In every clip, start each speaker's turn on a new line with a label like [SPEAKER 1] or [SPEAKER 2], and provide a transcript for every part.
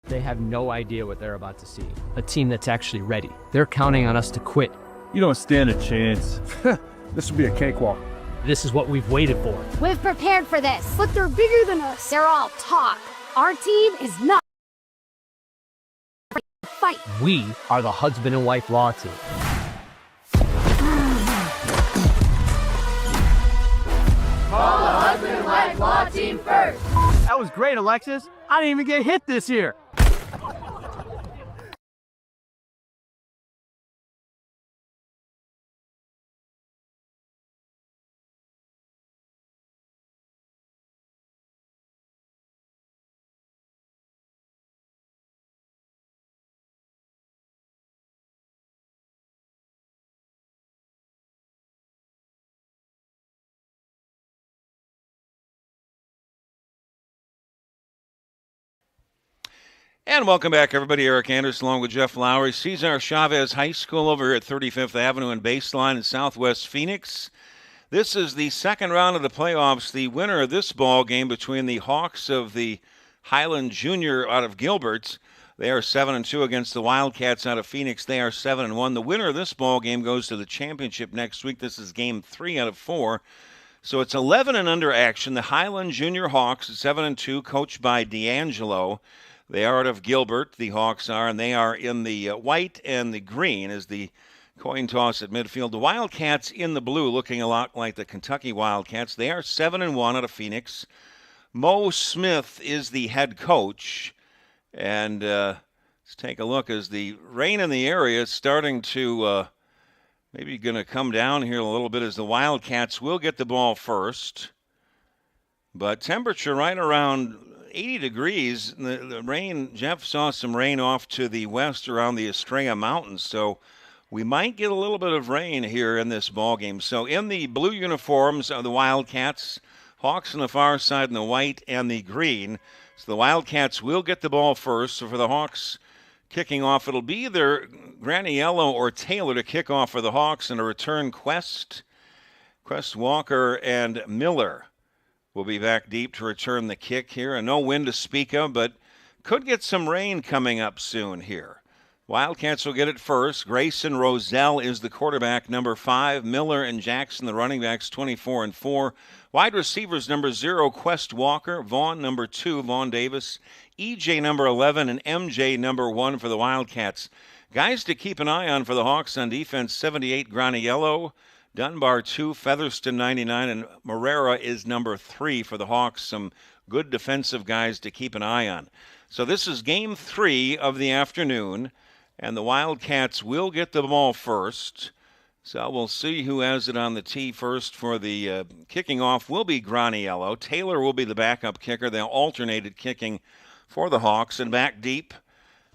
[SPEAKER 1] They have no idea what they're about to see. A team that's actually ready. They're counting on us to quit.
[SPEAKER 2] You don't stand a chance. This will be a cakewalk.
[SPEAKER 1] This is what we've waited for.
[SPEAKER 3] We've prepared for this. But they're bigger than us. They're all talk. Our team is not fight.
[SPEAKER 1] We are the husband and wife law team.
[SPEAKER 4] Call the husband and wife law team first.
[SPEAKER 1] That was great, Alexis. I didn't even get hit this year.
[SPEAKER 5] And welcome back, everybody. Eric Anderson along with Jeff Lowry. Cesar Chavez High School over here at 35th Avenue and Baseline in Southwest Phoenix. This is the second round of the playoffs. The winner of this ball game between the Hawks of the Highland Junior out of Gilbert. They are 7-2 against the Wildcats out of Phoenix. They are 7-1. The winner of this ball game goes to the championship next week. This is game 3 out of 4. So it's 11 and under action. The Highland Junior Hawks, 7-2, coached by D'Angelo. They are out of Gilbert, the Hawks are, and they are in the white and the green as the coin toss at midfield. The Wildcats in the blue, looking a lot like the Kentucky Wildcats. They are 7-1 out of Phoenix. Mo Smith is the head coach. And let's take a look as the rain in the area is starting to maybe going to come down here a little bit as the Wildcats will get the ball first. But temperature right around 80 degrees. The rain, Jeff saw some rain off to the west around the Estrella Mountains, so we might get a little bit of rain here in this ball game. So in the blue uniforms are the Wildcats, Hawks on the far side in the white and the green. So the Wildcats will get the ball first. So for the Hawks kicking off, it'll be either Graniello or Taylor to kick off for the Hawks, and a return Quest, Walker, and Miller will be back deep to return the kick here. And no wind to speak of, but could get some rain coming up soon here. Wildcats will get it first. Grayson Roselle is the quarterback, number 5. Miller and Jackson, the running backs, 24 and 4. Wide receivers, number 0, Quest Walker. Vaughn, number 2, Vaughn Davis. EJ, number 11, and MJ, number 1 for the Wildcats. Guys to keep an eye on for the Hawks on defense, 78, Graniello. Dunbar 2, Featherston 99, and Morera is number 3 for the Hawks. Some good defensive guys to keep an eye on. So this is game 3 of the afternoon, and the Wildcats will get the ball first. So we'll see who has it on the tee first for the kicking off will be Graniello. Taylor will be the backup kicker. They'll alternate at kicking for the Hawks, and back deep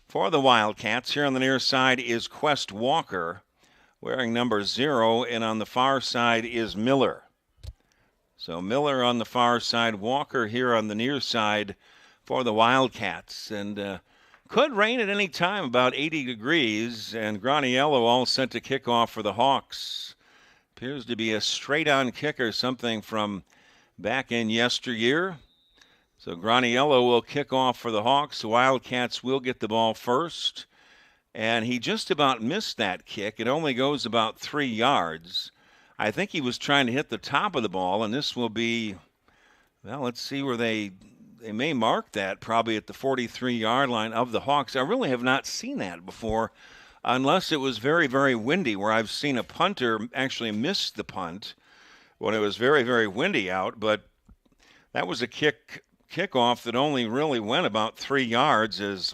[SPEAKER 5] for the Wildcats. Here on the near side is Quest Walker, wearing number 0, and on the far side is Miller. So Miller on the far side, Walker here on the near side for the Wildcats. And could rain at any time, about 80 degrees, and Graniello all set to kick off for the Hawks. Appears to be a straight-on kicker, something from back in yesteryear. So Graniello will kick off for the Hawks. The Wildcats will get the ball first. And he just about missed that kick. It only goes about 3 yards. I think he was trying to hit the top of the ball, and this will be, well, let's see where they may mark that, probably at the 43-yard line of the Hawks. I really have not seen that before, unless it was very, very windy, where I've seen a punter actually miss the punt when it was very, very windy out. But that was a kickoff that only really went about 3 yards as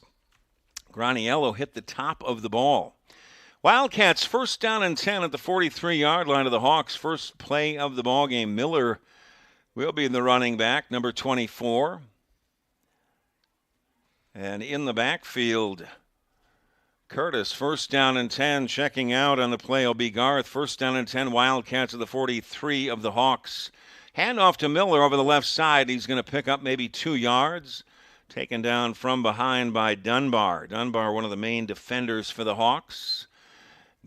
[SPEAKER 5] Graniello hit the top of the ball. Wildcats first down and 10 at the 43-yard line of the Hawks. First play of the ball game. Miller will be the running back, number 24. And in the backfield, Curtis, first down and 10. Checking out on the play will be Garth. First down and 10, Wildcats at the 43 of the Hawks. Handoff to Miller over the left side. He's going to pick up maybe 2 yards. Taken down from behind by Dunbar. Dunbar, one of the main defenders for the Hawks.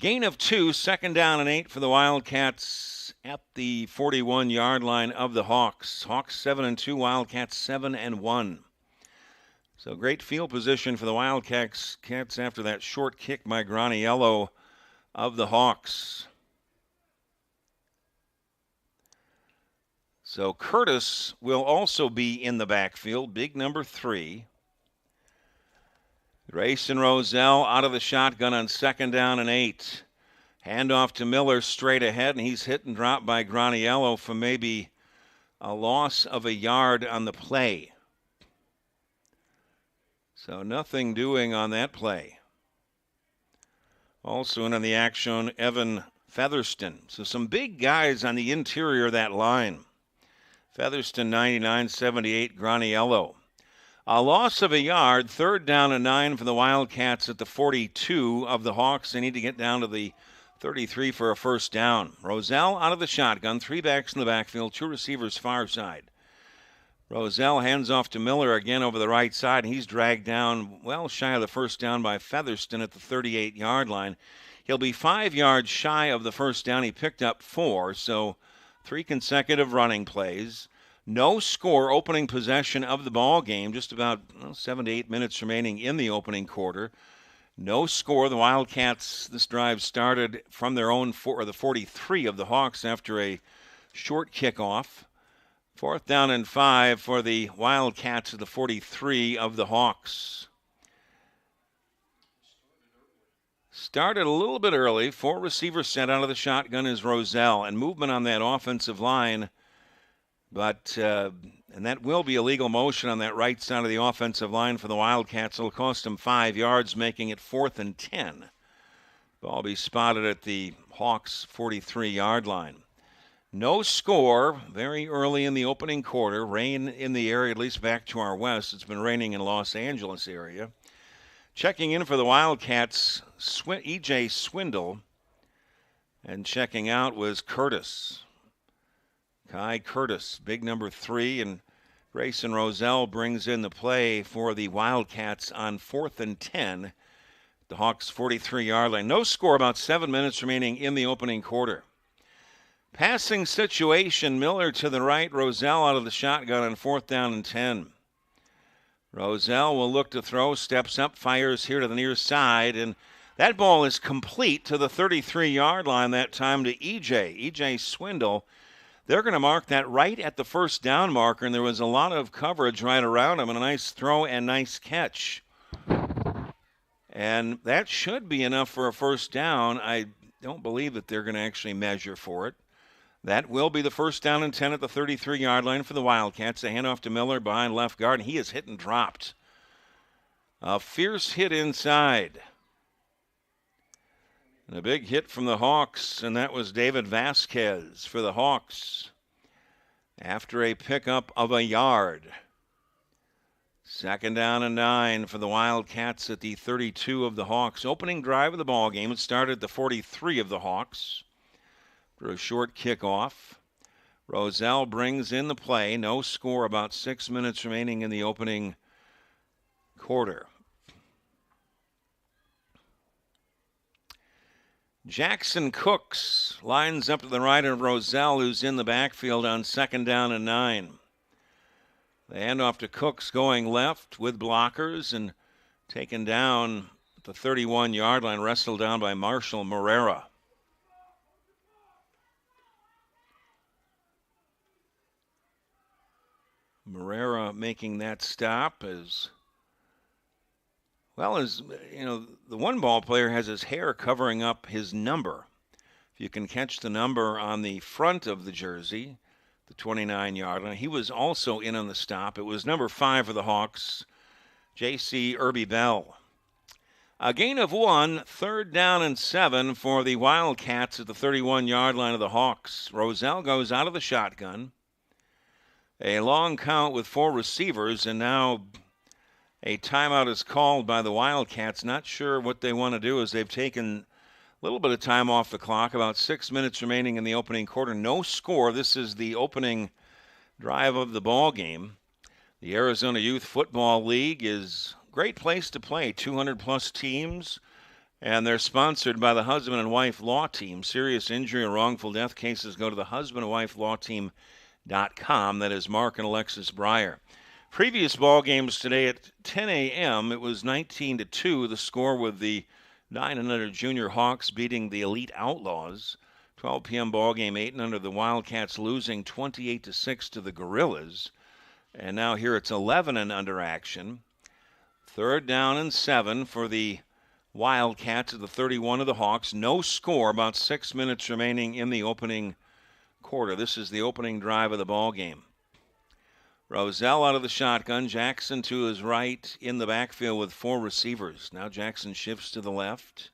[SPEAKER 5] Gain of 2, second down and 8 for the Wildcats at the 41-yard line of the Hawks. Hawks 7-2, Wildcats 7-1. So great field position for the Wildcats after that short kick by Graniello of the Hawks. So Curtis will also be in the backfield, big number 3. Grayson Roselle out of the shotgun on 2nd down and 8. Handoff to Miller straight ahead, and he's hit and dropped by Graniello for maybe a loss of a yard on the play. So nothing doing on that play. Also in on the action, Evan Featherston. So some big guys on the interior of that line. Featherston 99-78, Graniello. A loss of a yard, 3rd down and 9 for the Wildcats at the 42 of the Hawks. They need to get down to the 33 for a 1st down. Roselle out of the shotgun, 3 backs in the backfield, 2 receivers far side. Roselle hands off to Miller again over the right side, and he's dragged down well shy of the 1st down by Featherston at the 38-yard line. He'll be 5 yards shy of the 1st down. He picked up 4, so 3 consecutive running plays. No score, opening possession of the ball game, just about 7 to 8 minutes remaining in the opening quarter. No score. The Wildcats, this drive started from their own the 43 of the Hawks after a short kickoff. 4th down and 5 for the Wildcats at the 43 of the Hawks. Started a little bit early. 4 receivers set out of the shotgun is Roselle, and movement on that offensive line. But, and that will be illegal motion on that right side of the offensive line for the Wildcats. It'll cost them 5 yards, making it 4th and 10. Ball be spotted at the Hawks' 43-yard line. No score very early in the opening quarter. Rain in the area, at least back to our west. It's been raining in Los Angeles area. Checking in for the Wildcats, E.J. Swindle. And checking out was Curtis. Kai Curtis, big number 3. And Grayson Roselle brings in the play for the Wildcats on 4th and 10. The Hawks' 43-yard line. No score, about 7 minutes remaining in the opening quarter. Passing situation, Miller to the right, Roselle out of the shotgun on 4th down and 10. Roselle will look to throw, steps up, fires here to the near side, and that ball is complete to the 33-yard line that time to E.J. Swindle. They're going to mark that right at the 1st down marker, and there was a lot of coverage right around him, and a nice throw and nice catch. And that should be enough for a 1st down. I don't believe that they're going to actually measure for it. That will be the 1st down and 10 at the 33-yard line for the Wildcats. A handoff to Miller behind left guard, and he is hit and dropped. A fierce hit inside. And a big hit from the Hawks, and that was David Vasquez for the Hawks after a pickup of a yard. 2nd down and 9 for the Wildcats at the 32 of the Hawks. Opening drive of the ball game. It started at the 43 of the Hawks. For a short kickoff. Roselle brings in the play. No score, about 6 minutes remaining in the opening quarter. Jackson Cooks lines up to the right of Roselle, who's in the backfield on 2nd down and 9. The handoff to Cooks going left with blockers and taken down at the 31-yard line, wrestled down by Marshall Morera. Morera making that stop as well as, the one ball player has his hair covering up his number. If you can catch the number on the front of the jersey, the 29-yard line, he was also in on the stop. It was number 5 for the Hawks, J.C. Irby Bell. A gain of 1, 3rd down and 7 for the Wildcats at the 31-yard line of the Hawks. Roselle goes out of the shotgun. A long count with 4 receivers, and now a timeout is called by the Wildcats. Not sure what they want to do as they've taken a little bit of time off the clock. About 6 minutes remaining in the opening quarter. No score. This is the opening drive of the ball game. The Arizona Youth Football League is a great place to play. 200-plus teams, and they're sponsored by the Husband and Wife Law Team. Serious injury or wrongful death cases go to the Husband and Wife Law Team. .com. That is Mark and Alexis Breyer. Previous ball games today at 10 a.m., it was 19-2, the score with the 9-0 Junior Hawks beating the Elite Outlaws. 12 p.m. ball game, 8-0, the Wildcats losing 28-6 to the Gorillas. And now here it's 11-0 action. 3rd down and 7 for the Wildcats at the 31 of the Hawks. No score, about 6 minutes remaining in the opening quarter. This is the opening drive of the ball game. Roselle out of the shotgun. Jackson to his right in the backfield with 4 receivers. Now Jackson shifts to the left.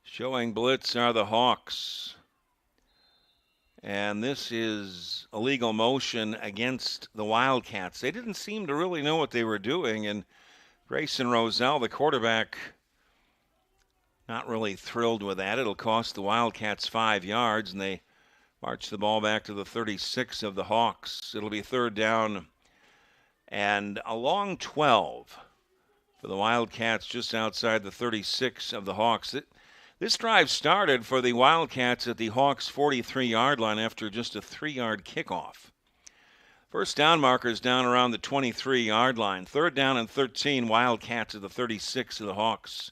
[SPEAKER 5] Showing blitz are the Hawks. And this is illegal motion against the Wildcats. They didn't seem to really know what they were doing, and Grayson Roselle, the quarterback, not really thrilled with that. It'll cost the Wildcats 5 yards, and they march the ball back to the 36 of the Hawks. It'll be 3rd down and a long 12 for the Wildcats just outside the 36 of the Hawks. This drive started for the Wildcats at the Hawks' 43-yard line after just a 3-yard kickoff. First down markers down around the 23-yard line. 3rd down and 13, Wildcats at the 36 of the Hawks.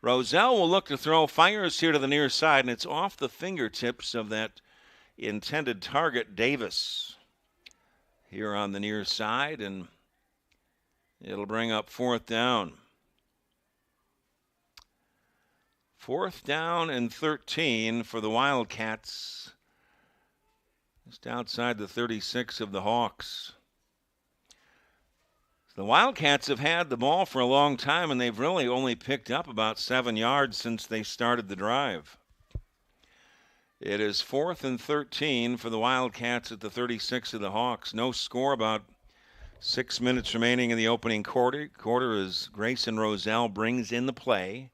[SPEAKER 5] Roselle will look to throw, fires here to the near side, and it's off the fingertips of that intended target, Davis. Here on the near side, and it'll bring up 4th down. 4th down and 13 for the Wildcats. Just outside the 36 of the Hawks. The Wildcats have had the ball for a long time, and they've really only picked up about 7 yards since they started the drive. It is 4th and 13 for the Wildcats at the 36 of the Hawks. No score, about 6 minutes remaining in the opening quarter. Quarter as Grayson Roselle brings in the play.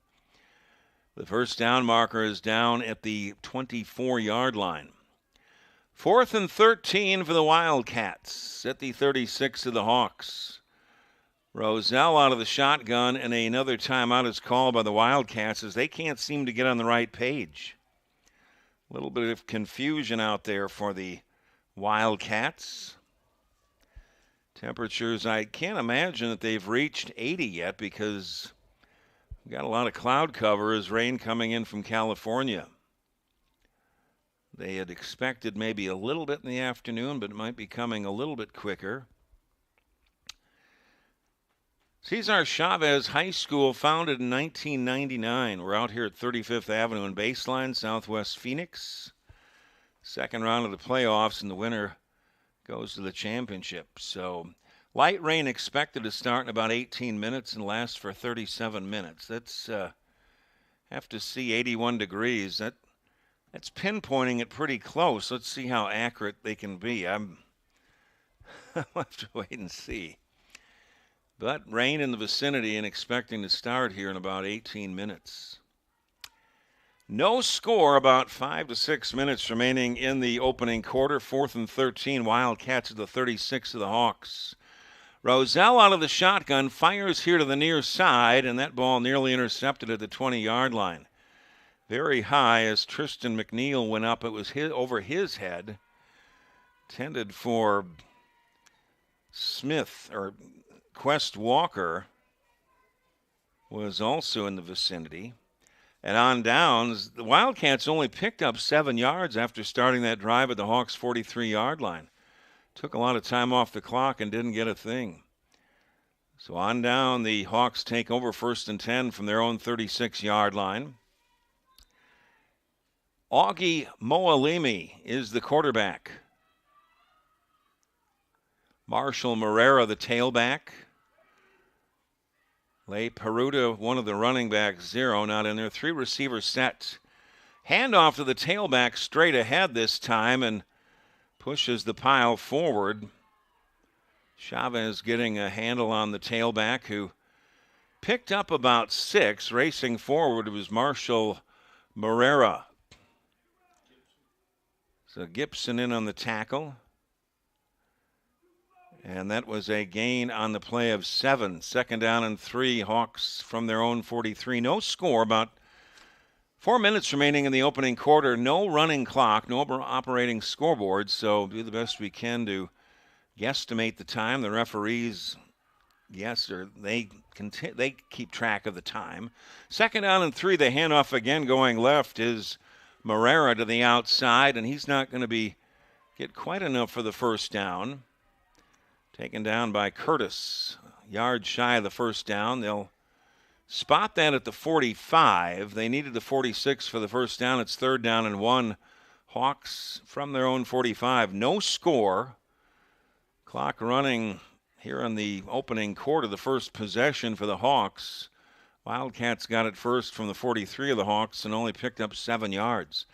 [SPEAKER 5] The first down marker is down at the 24-yard line. 4th and 13 for the Wildcats at the 36 of the Hawks. Roselle out of the shotgun, and another timeout is called by the Wildcats as they can't seem to get on the right page. A little bit of confusion out there for the Wildcats. Temperatures, I can't imagine that they've reached 80 yet because we've got a lot of cloud cover as rain coming in from California. They had expected maybe a little bit in the afternoon, but it might be coming a little bit quicker. Cesar Chavez High School, founded in 1999. We're out here at 35th Avenue and Baseline, Southwest Phoenix. Second round of the playoffs, and the winner goes to the championship. So light rain expected to start in about 18 minutes and last for 37 minutes. That's have to see 81 degrees. That's pinpointing it pretty close. Let's see how accurate they can be. I'll have to wait and see. But rain in the vicinity and expecting to start here in about 18 minutes. No score, about 5 to 6 minutes remaining in the opening quarter. 4th and 13, Wildcats at the 36 of the Hawks. Roselle out of the shotgun, fires here to the near side, and that ball nearly intercepted at the 20-yard line. Very high as Tristan McNeil went up. It was over his head. Intended for Smith, or Quest Walker was also in the vicinity. And on downs, the Wildcats only picked up 7 yards after starting that drive at the Hawks' 43-yard line. Took a lot of time off the clock and didn't get a thing. So on down, the Hawks take over 1st and 10 from their own 36-yard line. Augie Moalimi is the quarterback. Marshall Morera, the tailback. Lay Peruta, one of the running backs, 0, not in there. 3 receivers set. Handoff to the tailback straight ahead this time and pushes the pile forward. Chavez getting a handle on the tailback, who picked up about 6. Racing forward was Marshall Morera. So Gibson in on the tackle. And that was a gain on the play of 7. 2nd down and 3, Hawks from their own 43. No score, about 4 minutes remaining in the opening quarter. No running clock, no operating scoreboard, so do the best we can to guesstimate the time. The referees, they keep track of the time. 2nd down and 3. The handoff again going left is Marrera to the outside, and he's not going to get quite enough for the first down. Taken down by Curtis, yard shy of the first down. They'll spot that at the 45. They needed the 46 for the first down. It's 3rd down and 1. Hawks from their own 45. No score. Clock running here in the opening quarter, the first possession for the Hawks. Wildcats got it first from the 43 of the Hawks and only picked up 7 yards.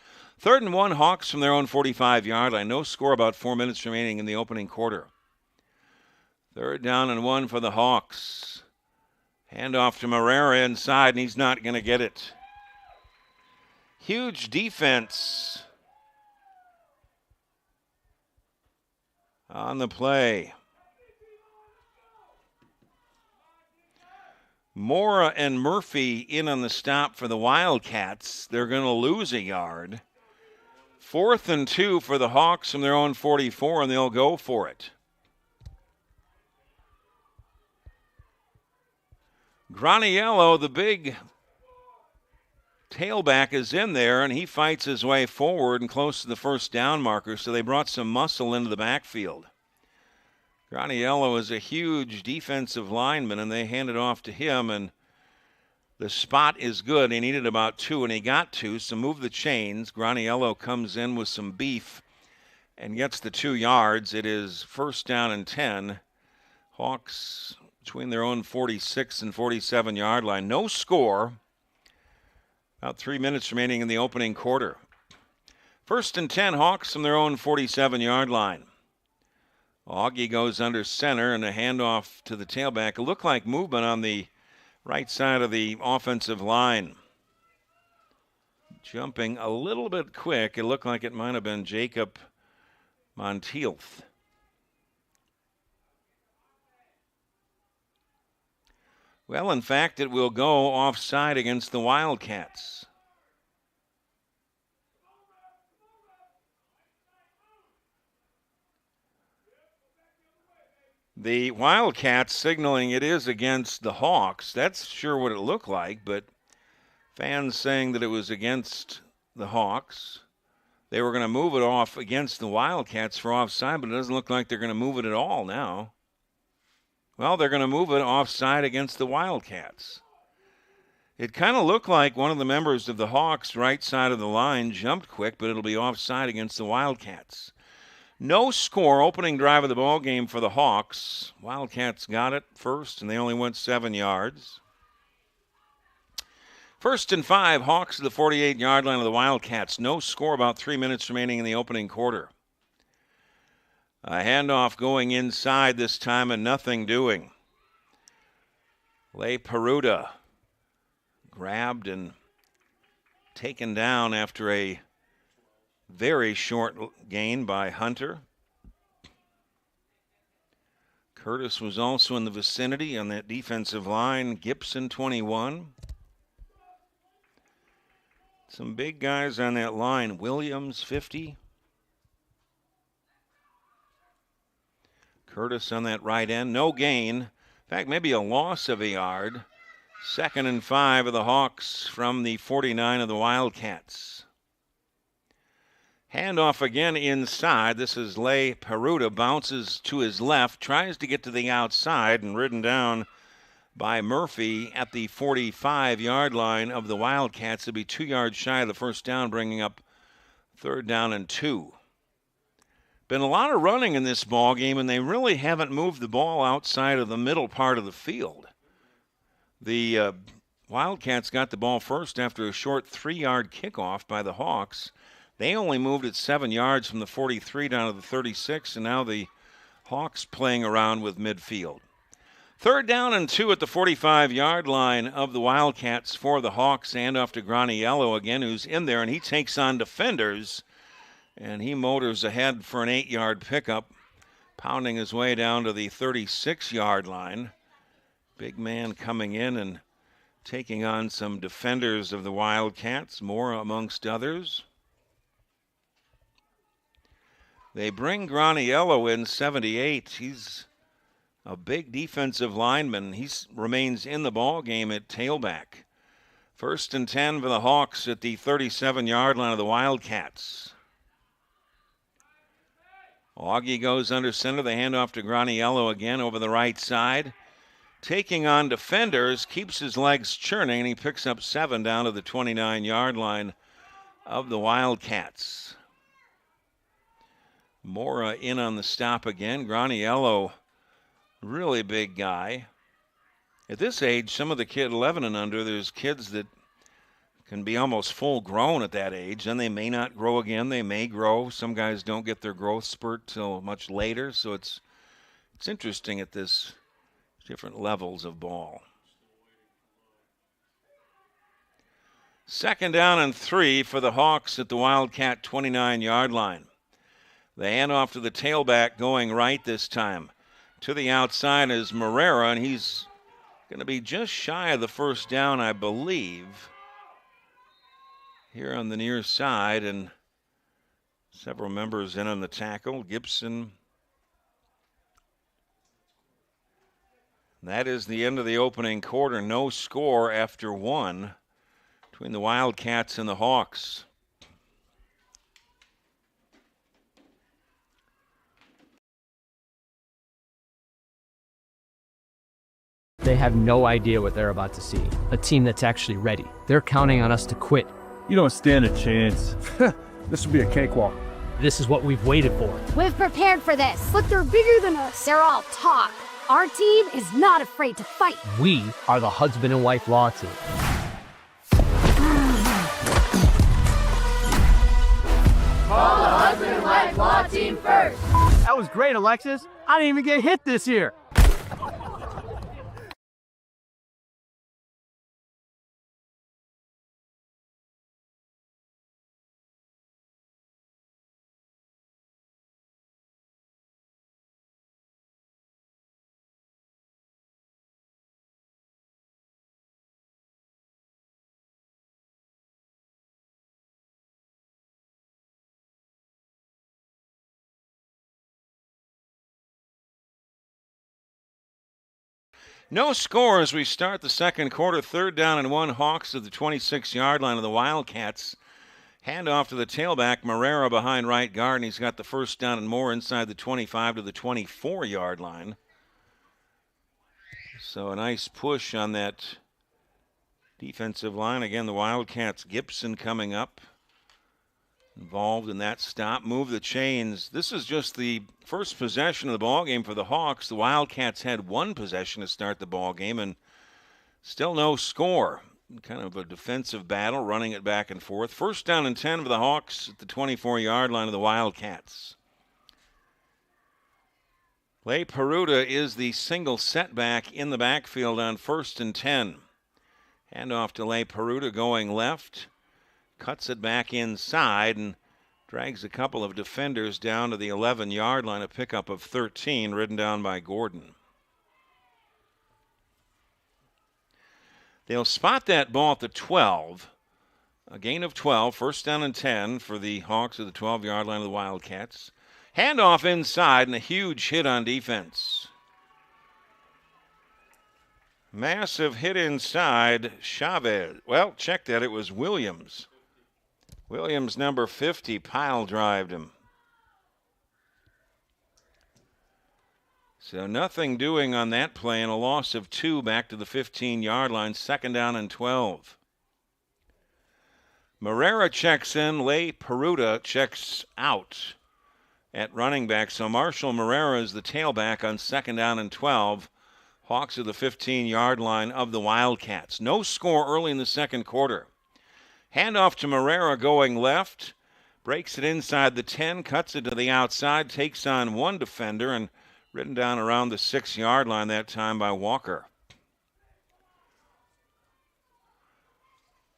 [SPEAKER 5] 3rd and 1, Hawks from their own 45-yard line. No score, about 4 minutes remaining in the opening quarter. 3rd down and 1 for the Hawks. Handoff to Marrera inside, and he's not going to get it. Huge defense on the play. Mora and Murphy in on the stop for the Wildcats. They're going to lose a yard. 4th and 2 for the Hawks from their own 44, and they'll go for it. Graniello, the big tailback, is in there, and he fights his way forward and close to the first down marker, so they brought some muscle into the backfield. Graniello is a huge defensive lineman, and they hand it off to him, and the spot is good. He needed about 2, and he got 2, so move the chains. Graniello comes in with some beef and gets the 2 yards. It is 1st down and 10. Hawks between their own 46 and 47-yard line. No score. About 3 minutes remaining in the opening quarter. 1st and 10, Hawks from their own 47-yard line. Augie goes under center, and a handoff to the tailback. It looked like movement on the right side of the offensive line. Jumping a little bit quick. It looked like it might have been Jacob Montielth. Well, in fact, it will go offside against the Wildcats. The Wildcats signaling it is against the Hawks. That's sure what it looked like, but fans saying that it was against the Hawks. They were going to move it off against the Wildcats for offside, but it doesn't look like they're going to move it at all now. Well, they're going to move it offside against the Wildcats. It kind of looked like one of the members of the Hawks' right side of the line jumped quick, but it'll be offside against the Wildcats. No score, opening drive of the ball game for the Hawks. Wildcats got it first, and they only went 7 yards. 1st and 5, Hawks to the 48-yard line of the Wildcats. No score, about 3 minutes remaining in the opening quarter. A handoff going inside this time and nothing doing. Le Peruta grabbed and taken down after a very short gain by Hunter. Curtis was also in the vicinity on that defensive line. Gibson, 21. Some big guys on that line. Williams, 50. Curtis on that right end. No gain. In fact, maybe a loss of a yard. 2nd and 5 of the Hawks from the 49 of the Wildcats. Handoff again inside. This is Le Peruta. Bounces to his left. Tries to get to the outside and ridden down by Murphy at the 45-yard line of the Wildcats. It'll be 2 yards shy of the first down, bringing up 3rd down and 2. Been a lot of running in this ball game, and they really haven't moved the ball outside of the middle part of the field. The Wildcats got the ball first after a short 3-yard kickoff by the Hawks. They only moved it 7 yards from the 43 down to the 36, and now the Hawks playing around with midfield. 3rd down and 2 at the 45-yard line of the Wildcats for the Hawks. Handoff to Graniello again, who's in there, and he takes on defenders. And he motors ahead for an 8-yard pickup, pounding his way down to the 36-yard line. Big man coming in and taking on some defenders of the Wildcats, more amongst others. They bring Graniello in 78. He's a big defensive lineman. He remains in the ball game at tailback. 1st and 10 for the Hawks at the 37-yard line of the Wildcats. Augie goes under center. The handoff to Graniello again over the right side. Taking on defenders, keeps his legs churning, and he picks up 7 down to the 29-yard line of the Wildcats. Mora in on the stop again. Graniello, really big guy. At this age, some of the kid 11 and under, there's kids that can be almost full grown at that age, and they may not grow again. They may grow. Some guys don't get their growth spurt till much later, so it's interesting at this different levels of ball. 2nd down and 3 for the Hawks at the Wildcat 29-yard line. The handoff to the tailback going right this time. To the outside is Morera, and he's going to be just shy of the 1st down, I believe, here on the near side, and several members in on the tackle. Gibson. That is the end of the opening quarter. No score after 1 between the Wildcats and the Hawks.
[SPEAKER 1] They have no idea what they're about to see. A team that's actually ready. They're counting on us to quit.
[SPEAKER 2] You don't stand a chance. This will be a cakewalk.
[SPEAKER 1] This is what we've waited for.
[SPEAKER 3] We've prepared for this. But they're bigger than us. They're all talk. Our team is not afraid to fight.
[SPEAKER 1] We are the husband and wife law team.
[SPEAKER 4] Call the husband and wife law team first.
[SPEAKER 1] That was great, Alexis. I didn't even get hit this year.
[SPEAKER 5] No score as we start the second quarter. 3rd down and 1. Hawks at the 26-yard line of the Wildcats. Handoff to the tailback. Morera behind right guard, and he's got the 1st down and more inside the 25 to the 24-yard line. So a nice push on that defensive line. Again, the Wildcats. Gibson coming up. Involved in that stop. Move the chains. This is just the first possession of the ball game for the Hawks. The Wildcats had 1 possession to start the ball game, and still no score. Kind of a defensive battle, running it back and forth. 1st down and 10 for the Hawks at the 24-yard line of the Wildcats. Lay Peruta is the single setback in the backfield on 1st and 10. Handoff to Lay Peruta going left. Cuts it back inside and drags a couple of defenders down to the 11-yard line. A pickup of 13 ridden down by Gordon. They'll spot that ball at the 12. A gain of 12. 1st down and 10 for the Hawks at the 12-yard line of the Wildcats. Handoff inside and a huge hit on defense. Massive hit inside. Chavez. Well, check that. It was Williams. Williams, number 50, pile drived him. So nothing doing on that play, and a loss of 2 back to the 15-yard line. 2nd down and 12. Morera checks in. Lay Peruta checks out at running back. So Marshall Morera is the tailback on 2nd down and 12. Hawks at the 15-yard line of the Wildcats. No score early in the second quarter. Handoff to Morera going left. Breaks it inside the 10, cuts it to the outside, takes on 1 defender, and ridden down around the 6-yard line that time by Walker.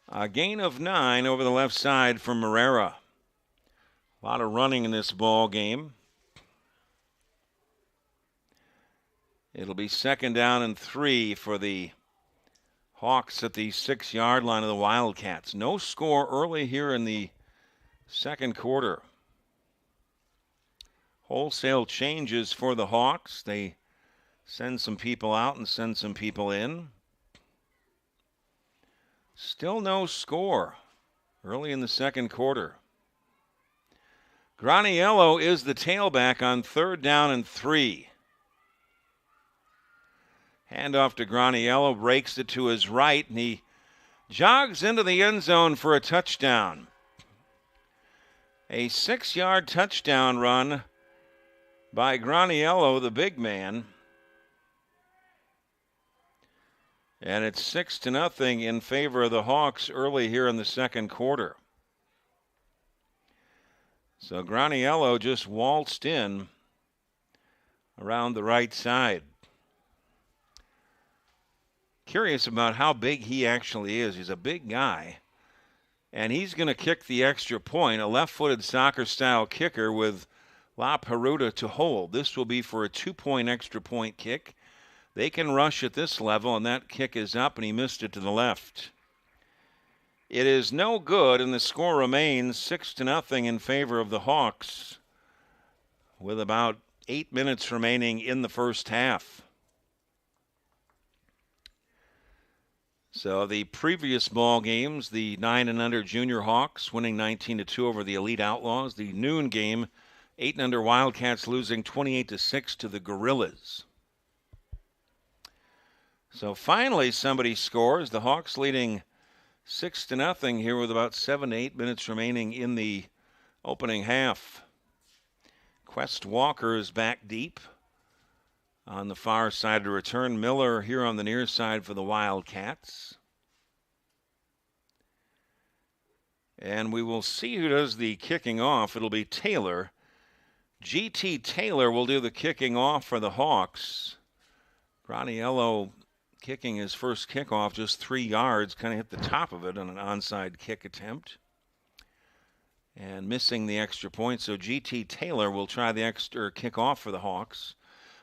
[SPEAKER 5] A gain of 9 over the left side for Morera. A lot of running in this ball game. It'll be 2nd down and 3 for the Hawks at the 6-yard line of the Wildcats. No score early here in the second quarter. Wholesale changes for the Hawks. They send some people out and send some people in. Still no score early in the second quarter. Graniello is the tailback on 3rd down and 3. Handoff to Graniello, breaks it to his right, and he jogs into the end zone for a touchdown. A 6-yard touchdown run by Graniello, the big man. And it's 6-0 in favor of the Hawks early here in the second quarter. So Graniello just waltzed in around the right side. Curious about how big he actually is. He's a big guy. And he's going to kick the extra point, a left-footed soccer-style kicker with La Peruta to hold. This will be for a 2-point extra point kick. They can rush at this level, and that kick is up, and he missed it to the left. It is no good, and the score remains 6-0 in favor of the Hawks with about 8 minutes remaining in the first half. So the previous ball games, the 9 and under junior Hawks winning 19-2 over the Elite Outlaws. The noon game, 8 and under Wildcats losing 28-6 to the Gorillas. So finally somebody scores. The Hawks leading 6-0 here with about 7 to 8 minutes remaining in the opening half. Quest Walker is back deep on the far side to return. Miller here on the near side for the Wildcats. And we will see who does the kicking off. It'll be Taylor. G.T. Taylor will do the kicking off for the Hawks. Graniello kicking his first kickoff just 3 yards, kind of hit the top of it on an onside kick attempt. And missing the extra point, so G.T. Taylor will try the extra kickoff for the Hawks.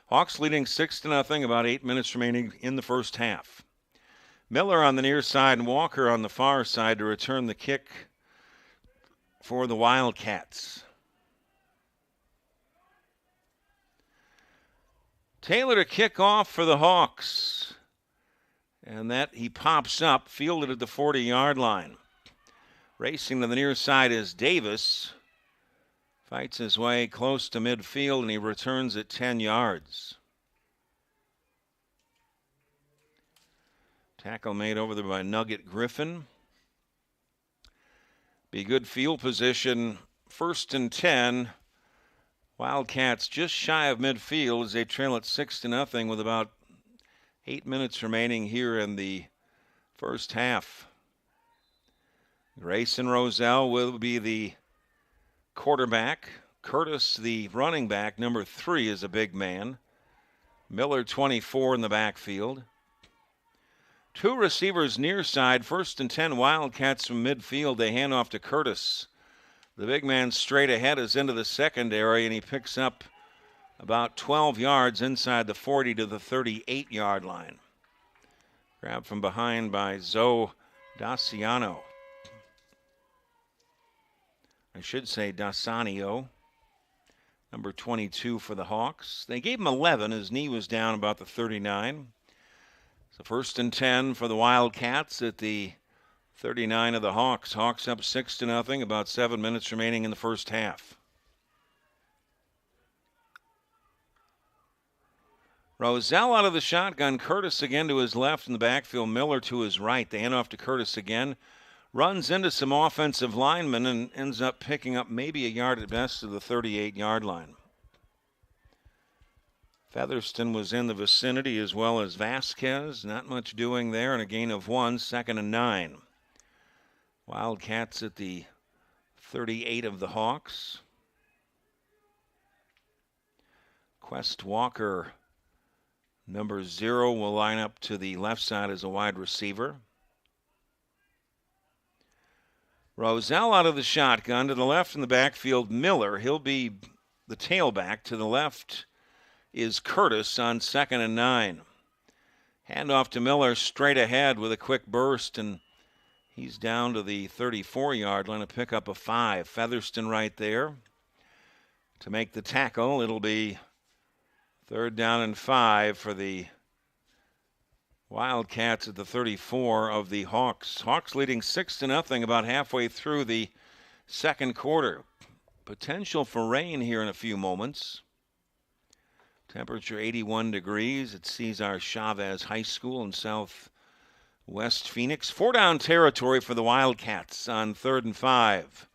[SPEAKER 5] Hawks leading 6-0, about 8 minutes remaining in the first half. Miller on the near side and Walker on the far side to return the kick for the Wildcats. Taylor to kick off for the Hawks. And that he pops up, fielded at the 40-yard line. Racing to the near side is Davis. Fights his way close to midfield, and he returns at 10 yards. Tackle made over there by Nugget Griffin. Be good field position. 1st and 10. Wildcats just shy of midfield as they trail at 6-0 with about 8 minutes remaining here in the first half. Grayson Roselle will be the quarterback. Curtis, the running back, number 3, is a big man. Miller, 24, in the backfield. 2 receivers near side. 1st and 10 Wildcats from midfield. They hand off to Curtis. The big man straight ahead is into the secondary, and he picks up about 12 yards inside the 40 to the 38-yard line. Grabbed from behind by Zoe Daciano. I should say Dasanio, number 22 for the Hawks. They gave him 11. His knee was down about the 39. So 1st and 10 for the Wildcats at the 39 of the Hawks. Hawks up 6-0, about 7 minutes remaining in the first half. Roselle out of the shotgun. Curtis again to his left in the backfield. Miller to his right. They hand off to Curtis again. Runs into some offensive linemen and ends up picking up maybe a yard at best to the 38-yard line. Featherston was in the vicinity as well as Vasquez. Not much doing there, and a gain of 1, 2nd and 9. Wildcats at the 38 of the Hawks. Quest Walker, number 0, will line up to the left side as a wide receiver. Roselle out of the shotgun. To the left in the backfield, Miller. He'll be the tailback. To the left is Curtis on 2nd and 9. Handoff to Miller straight ahead with a quick burst, and he's down to the 34-yard line, a pickup of 5. Featherston right there. to make the tackle. It'll be 3rd down and 5 for the Wildcats at the 34 of the Hawks. Hawks leading 6-0 about halfway through the second quarter. Potential for rain here in a few moments. Temperature 81 degrees at Cesar Chavez High School in southwest Phoenix. 4-down territory for the Wildcats on 3rd and 5.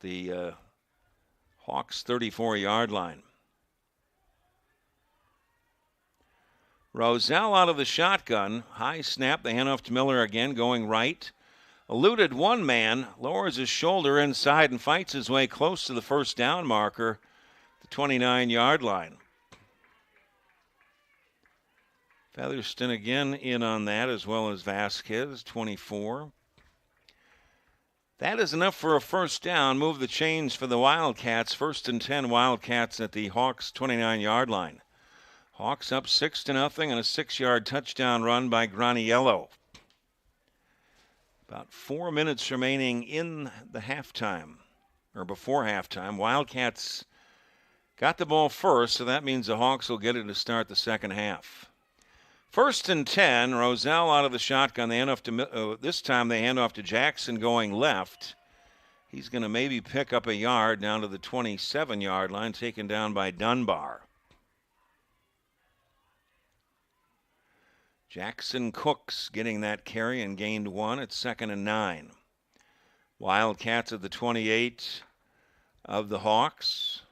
[SPEAKER 5] The Hawks 34-yard line. Roselle out of the shotgun. High snap. The handoff to Miller again, going right. Eluded one man, lowers his shoulder inside and fights his way close to the 1st down marker, the 29-yard line. Featherston again in on that, as well as Vasquez, 24. That is enough for a 1st down. Move the chains for the Wildcats. 1st and 10 Wildcats at the Hawks' 29-yard line. Hawks up 6-0 and a 6-yard touchdown run by Graniello. About 4 minutes remaining in the halftime, or before halftime. Wildcats got the ball first, so that means the Hawks will get it to start the second half. 1st and 10, Roselle out of the shotgun. They hand off to this time they hand off to Jackson going left. He's going to maybe pick up a yard down to the 27-yard line, taken down by Dunbar. Jackson Cooks getting that carry and gained 1 at 2nd and 9. Wildcats at the 28 of the Hawks.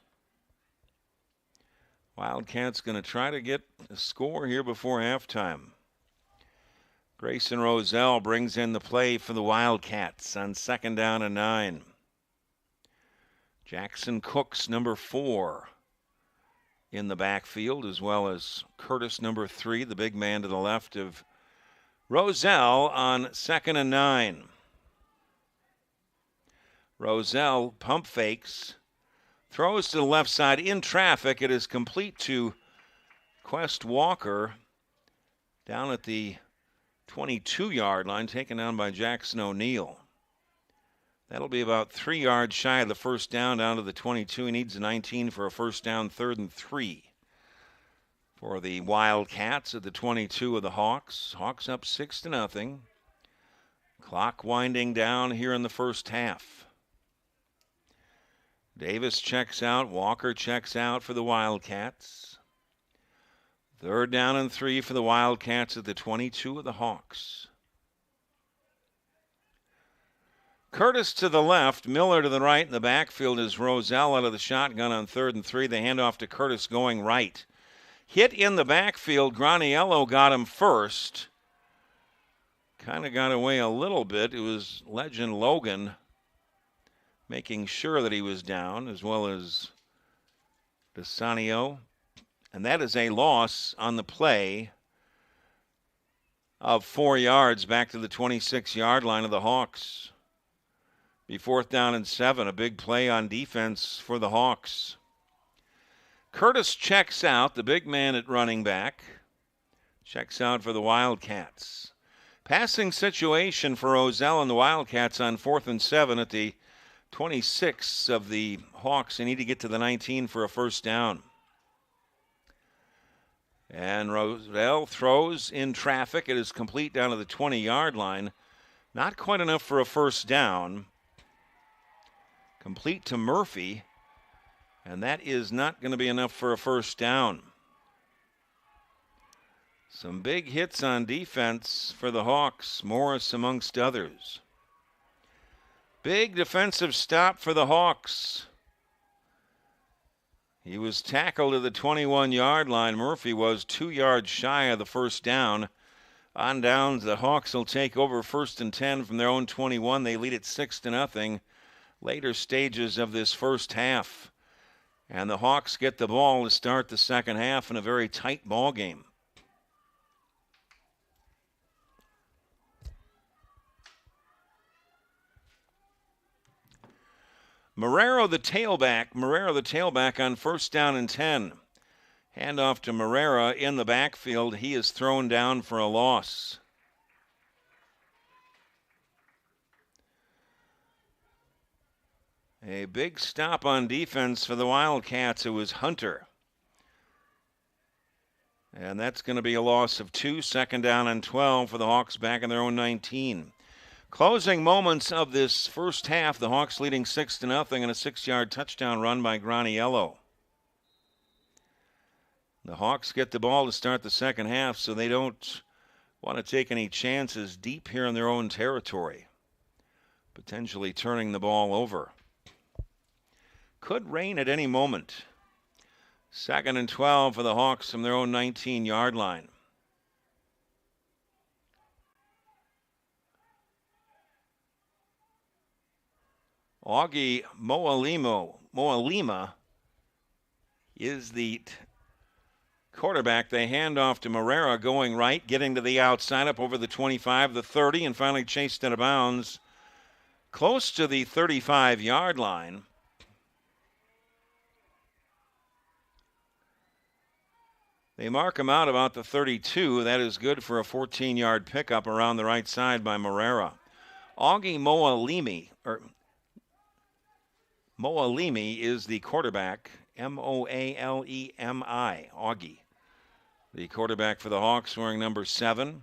[SPEAKER 5] Wildcats going to try to get a score here before halftime. Grayson Roselle brings in the play for the Wildcats on 2nd down and 9. Jackson Cooks, number 4, in the backfield, as well as Curtis, number 3, the big man to the left of Roselle on 2nd and 9. Roselle pump fakes, throws to the left side in traffic. It is complete to Quest Walker down at the 22-yard line, taken down by Jackson O'Neill. That'll be about 3 yards shy of the 1st down to the 22. He needs a 19 for a 1st down, 3rd and 3 for the Wildcats at the 22 of the Hawks. Hawks up 6-0. Clock winding down here in the first half. Davis checks out. Walker checks out for the Wildcats. 3rd down and 3 for the Wildcats at the 22 of the Hawks. Curtis to the left, Miller to the right. In the backfield is Roselle out of the shotgun on 3rd and 3. The handoff to Curtis going right. Hit in the backfield. Graniello got him first. Kind of got away a little bit. It was legend Logan making sure that he was down, as well as DeSanio. And that is a loss on the play of 4 yards back to the 26-yard line of the Hawks. Be 4th down and 7, a big play on defense for the Hawks. Curtis checks out, the big man at running back. Checks out for the Wildcats. Passing situation for Roselle and the Wildcats on 4th and 7 at the 26 of the Hawks. They need to get to the 19 for a 1st down. And Roselle throws in traffic. It is complete down to the 20-yard line. Not quite enough for a 1st down. Complete to Murphy, and that is not going to be enough for a 1st down. Some big hits on defense for the Hawks, Morris amongst others. Big defensive stop for the Hawks. He was tackled at the 21-yard line. Murphy was 2 yards shy of the 1st down. On downs, the Hawks will take over 1st and 10 from their own 21. They lead it 6-0. Later stages of this first half. And the Hawks get the ball to start the second half in a very tight ball game. Marrero the tailback on 1st down and 10. Handoff to Marrera in the backfield. He is thrown down for a loss. A big stop on defense for the Wildcats. It was Hunter. And that's going to be a loss of 2. Second down and 12 for the Hawks back in their own 19. Closing moments of this first half, the Hawks leading 6-0 and a 6-yard touchdown run by Graniello. The Hawks get the ball to start the second half, so they don't want to take any chances deep here in their own territory, potentially turning the ball over. Could rain at any moment. Second and 12 for the Hawks from their own 19-yard line. Augie Moalima is the quarterback. They hand off to Morera going right, getting to the outside, up over the 25, the 30, and finally chased out of bounds close to the 35-yard line. They mark him out about the 32. That is good for a 14-yard pickup around the right side by Morera. Augie Moalimi is the quarterback. Moalemi, Augie. The quarterback for the Hawks wearing number 7.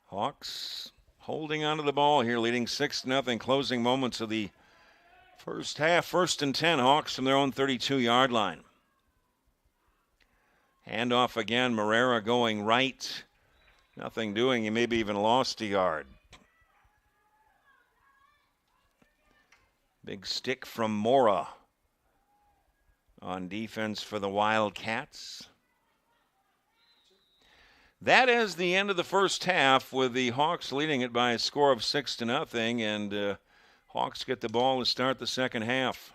[SPEAKER 5] Hawks holding onto the ball here, leading 6-0, closing moments of the first half. 1st and 10, Hawks from their own 32-yard line. Handoff again, Morera going right. Nothing doing, he maybe even lost a yard. Big stick from Mora on defense for the Wildcats. That is the end of the first half, with the Hawks leading it by a score of 6-0, and Hawks get the ball to start the second half.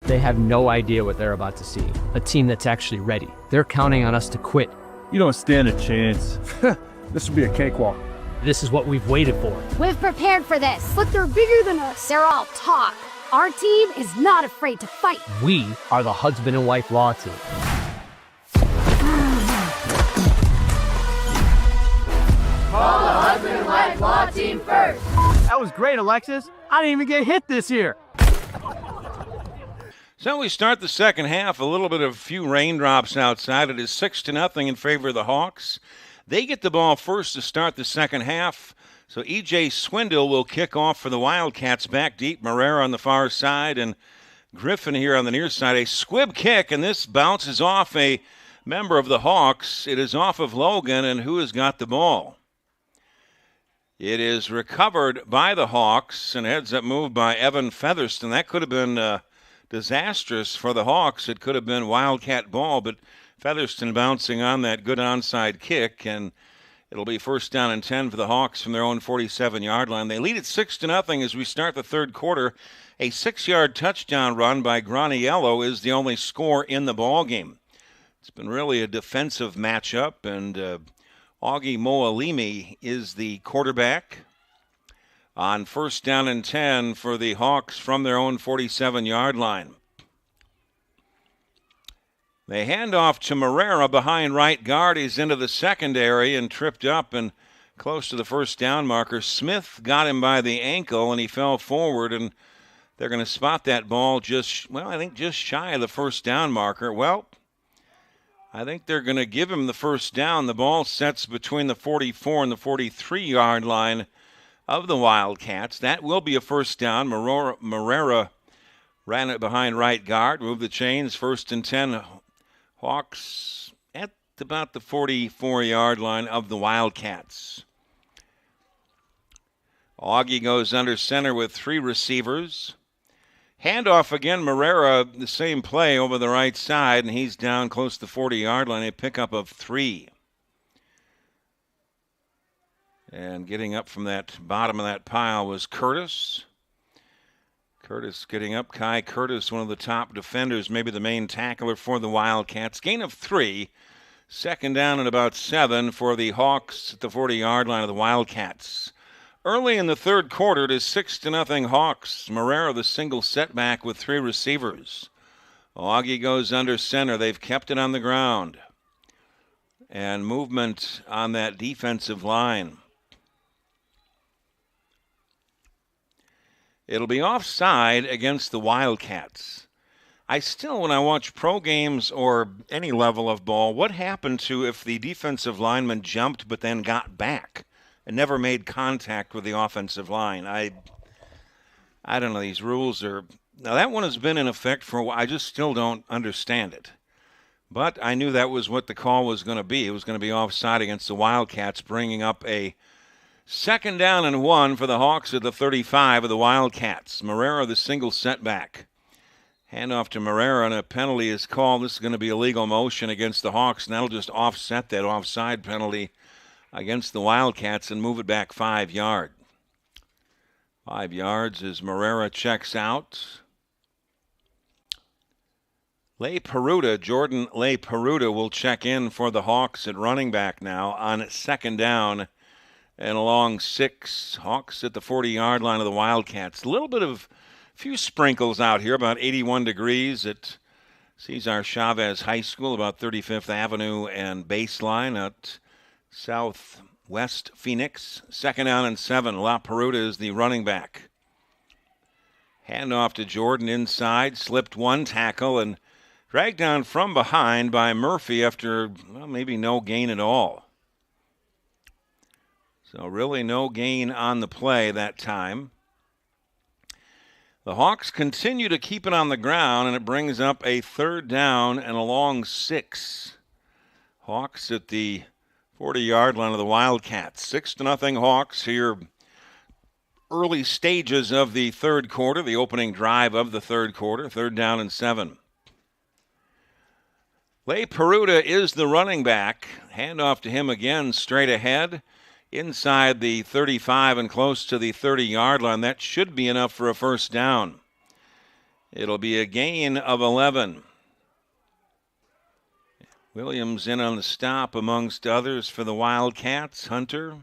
[SPEAKER 1] They have no idea what they're about to see. A team that's actually ready. They're counting on us to quit.
[SPEAKER 2] You don't stand a chance. This will be a cakewalk.
[SPEAKER 6] This is what we've waited for.
[SPEAKER 3] We've prepared for this, but they're bigger than us. They're all talk. Our team is not afraid to fight.
[SPEAKER 1] We are the husband and wife law team.
[SPEAKER 4] Call the husband and wife law team first.
[SPEAKER 6] That was great, Alexis. I didn't even get hit this year.
[SPEAKER 5] So we start the second half, a little bit of few raindrops outside. It is 6-0 in favor of the Hawks. They get the ball first to start the second half. So E.J. Swindle will kick off for the Wildcats back deep. Marrera on the far side and Griffin here on the near side. A squib kick, and this bounces off a member of the Hawks. It is off of Logan, and who has got the ball? It is recovered by the Hawks, and heads up move by Evan Featherston. That could have been disastrous for the Hawks. It could have been Wildcat ball, but Featherston bouncing on that good onside kick, and it'll be first down and 10 for the Hawks from their own 47-yard line. They lead it 6-0 as we start the third quarter. A 6-yard touchdown run by Graniello is the only score in the ball game. It's been really a defensive matchup, and Augie Moalimi is the quarterback on first down and 10 for the Hawks from their own 47-yard line. They hand off to Marrera behind right guard. He's into the secondary and tripped up and close to the first down marker. Smith got him by the ankle, and he fell forward, and they're going to spot that ball just shy of the first down marker. Well, I think they're going to give him the first down. The ball sets between the 44 and the 43-yard line of the Wildcats. That will be a first down. Marrera ran it behind right guard, moved the chains, first and 10. Hawks at about the 44-yard line of the Wildcats. Augie goes under center with three receivers. Handoff again, Marrera, the same play over the right side, and he's down close to the 40-yard line, a pickup of 3. And getting up from that bottom of that pile was Curtis. Curtis getting up. Kai Curtis, one of the top defenders, maybe the main tackler for the Wildcats. Gain of 3. Second down and about 7 for the Hawks at the 40-yard line of the Wildcats. Early in the third quarter, it is 6-0 Hawks. Marrera the single setback with 3 receivers. Augie goes under center. They've kept it on the ground. And movement on that defensive line. It'll be offside against the Wildcats. I still, when I watch pro games or any level of ball, what happened to if the defensive lineman jumped but then got back and never made contact with the offensive line? I don't know. These rules are... Now, that one has been in effect for a while. I just still don't understand it. But I knew that was what the call was going to be. It was going to be offside against the Wildcats, bringing up a second down and 1 for the Hawks at the 35 of the Wildcats. Marrera the single setback. Handoff to Marrera, and a penalty is called. This is going to be illegal motion against the Hawks, and that'll just offset that offside penalty against the Wildcats and move it back 5 yards. 5 yards as Marrera checks out. Jordan Le Peruta will check in for the Hawks at running back now on second down and along 6. Hawks at the 40-yard line of the Wildcats. A little bit of few sprinkles out here, about 81 degrees at Cesar Chavez High School, about 35th Avenue and Baseline at Southwest Phoenix. Second down and 7. La Peruta is the running back. Handoff to Jordan inside, slipped one tackle and dragged down from behind by Murphy after maybe no gain at all. So really no gain on the play that time. The Hawks continue to keep it on the ground, and it brings up a third down and a long 6. Hawks at the 40-yard line of the Wildcats. 6-0 Hawks here. Early stages of the third quarter, the opening drive of the third quarter. Third down and 7. Le Peruta is the running back. Handoff to him again, straight ahead. Inside the 35 and close to the 30-yard line. That should be enough for a first down. It'll be a gain of 11. Williams in on the stop amongst others for the Wildcats. Hunter.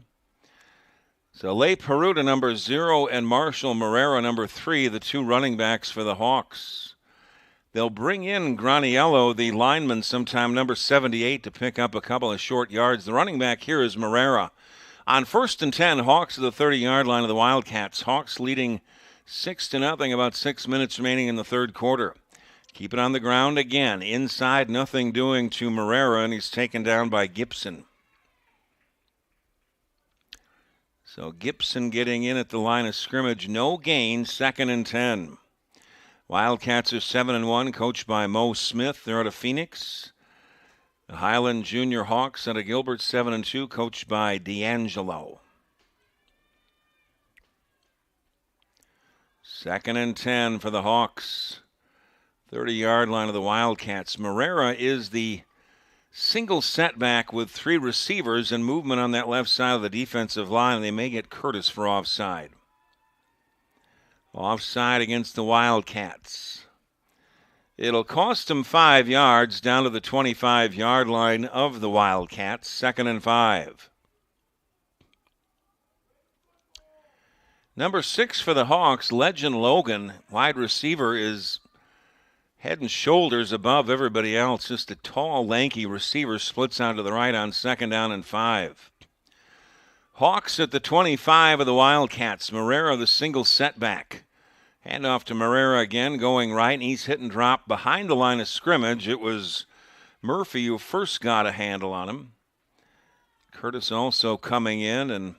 [SPEAKER 5] So Le Peruta, number 0, and Marshall Marrera, number 3, the two running backs for the Hawks. They'll bring in Graniello, the lineman, sometime, number 78, to pick up a couple of short yards. The running back here is Marrera. On 1st and 10, Hawks at the 30-yard line of the Wildcats. Hawks leading 6-0, about 6 minutes remaining in the third quarter. Keep it on the ground again. Inside, nothing doing to Marrera, and he's taken down by Gibson. So Gibson getting in at the line of scrimmage. No gain, 2nd and 10. Wildcats are 7-1, coached by Mo Smith. They're out of Phoenix. The Highland Junior Hawks out of Gilbert, 7-2, coached by D'Angelo. 2nd and 10 for the Hawks. 30-yard line of the Wildcats. Marrera is the single setback with 3 receivers and movement on that left side of the defensive line. They may get Curtis for offside. Offside against the Wildcats. It'll cost them 5 yards down to the 25-yard line of the Wildcats. 2nd and 5. Number 6 for the Hawks, Legend Logan, wide receiver, is head and shoulders above everybody else. Just a tall, lanky receiver, splits out to the right on 2nd down and 5. Hawks at the 25 of the Wildcats. Marrera, the single setback. Hand off to Marrera again, going right, and he's hit and dropped behind the line of scrimmage. It was Murphy who first got a handle on him. Curtis also coming in, and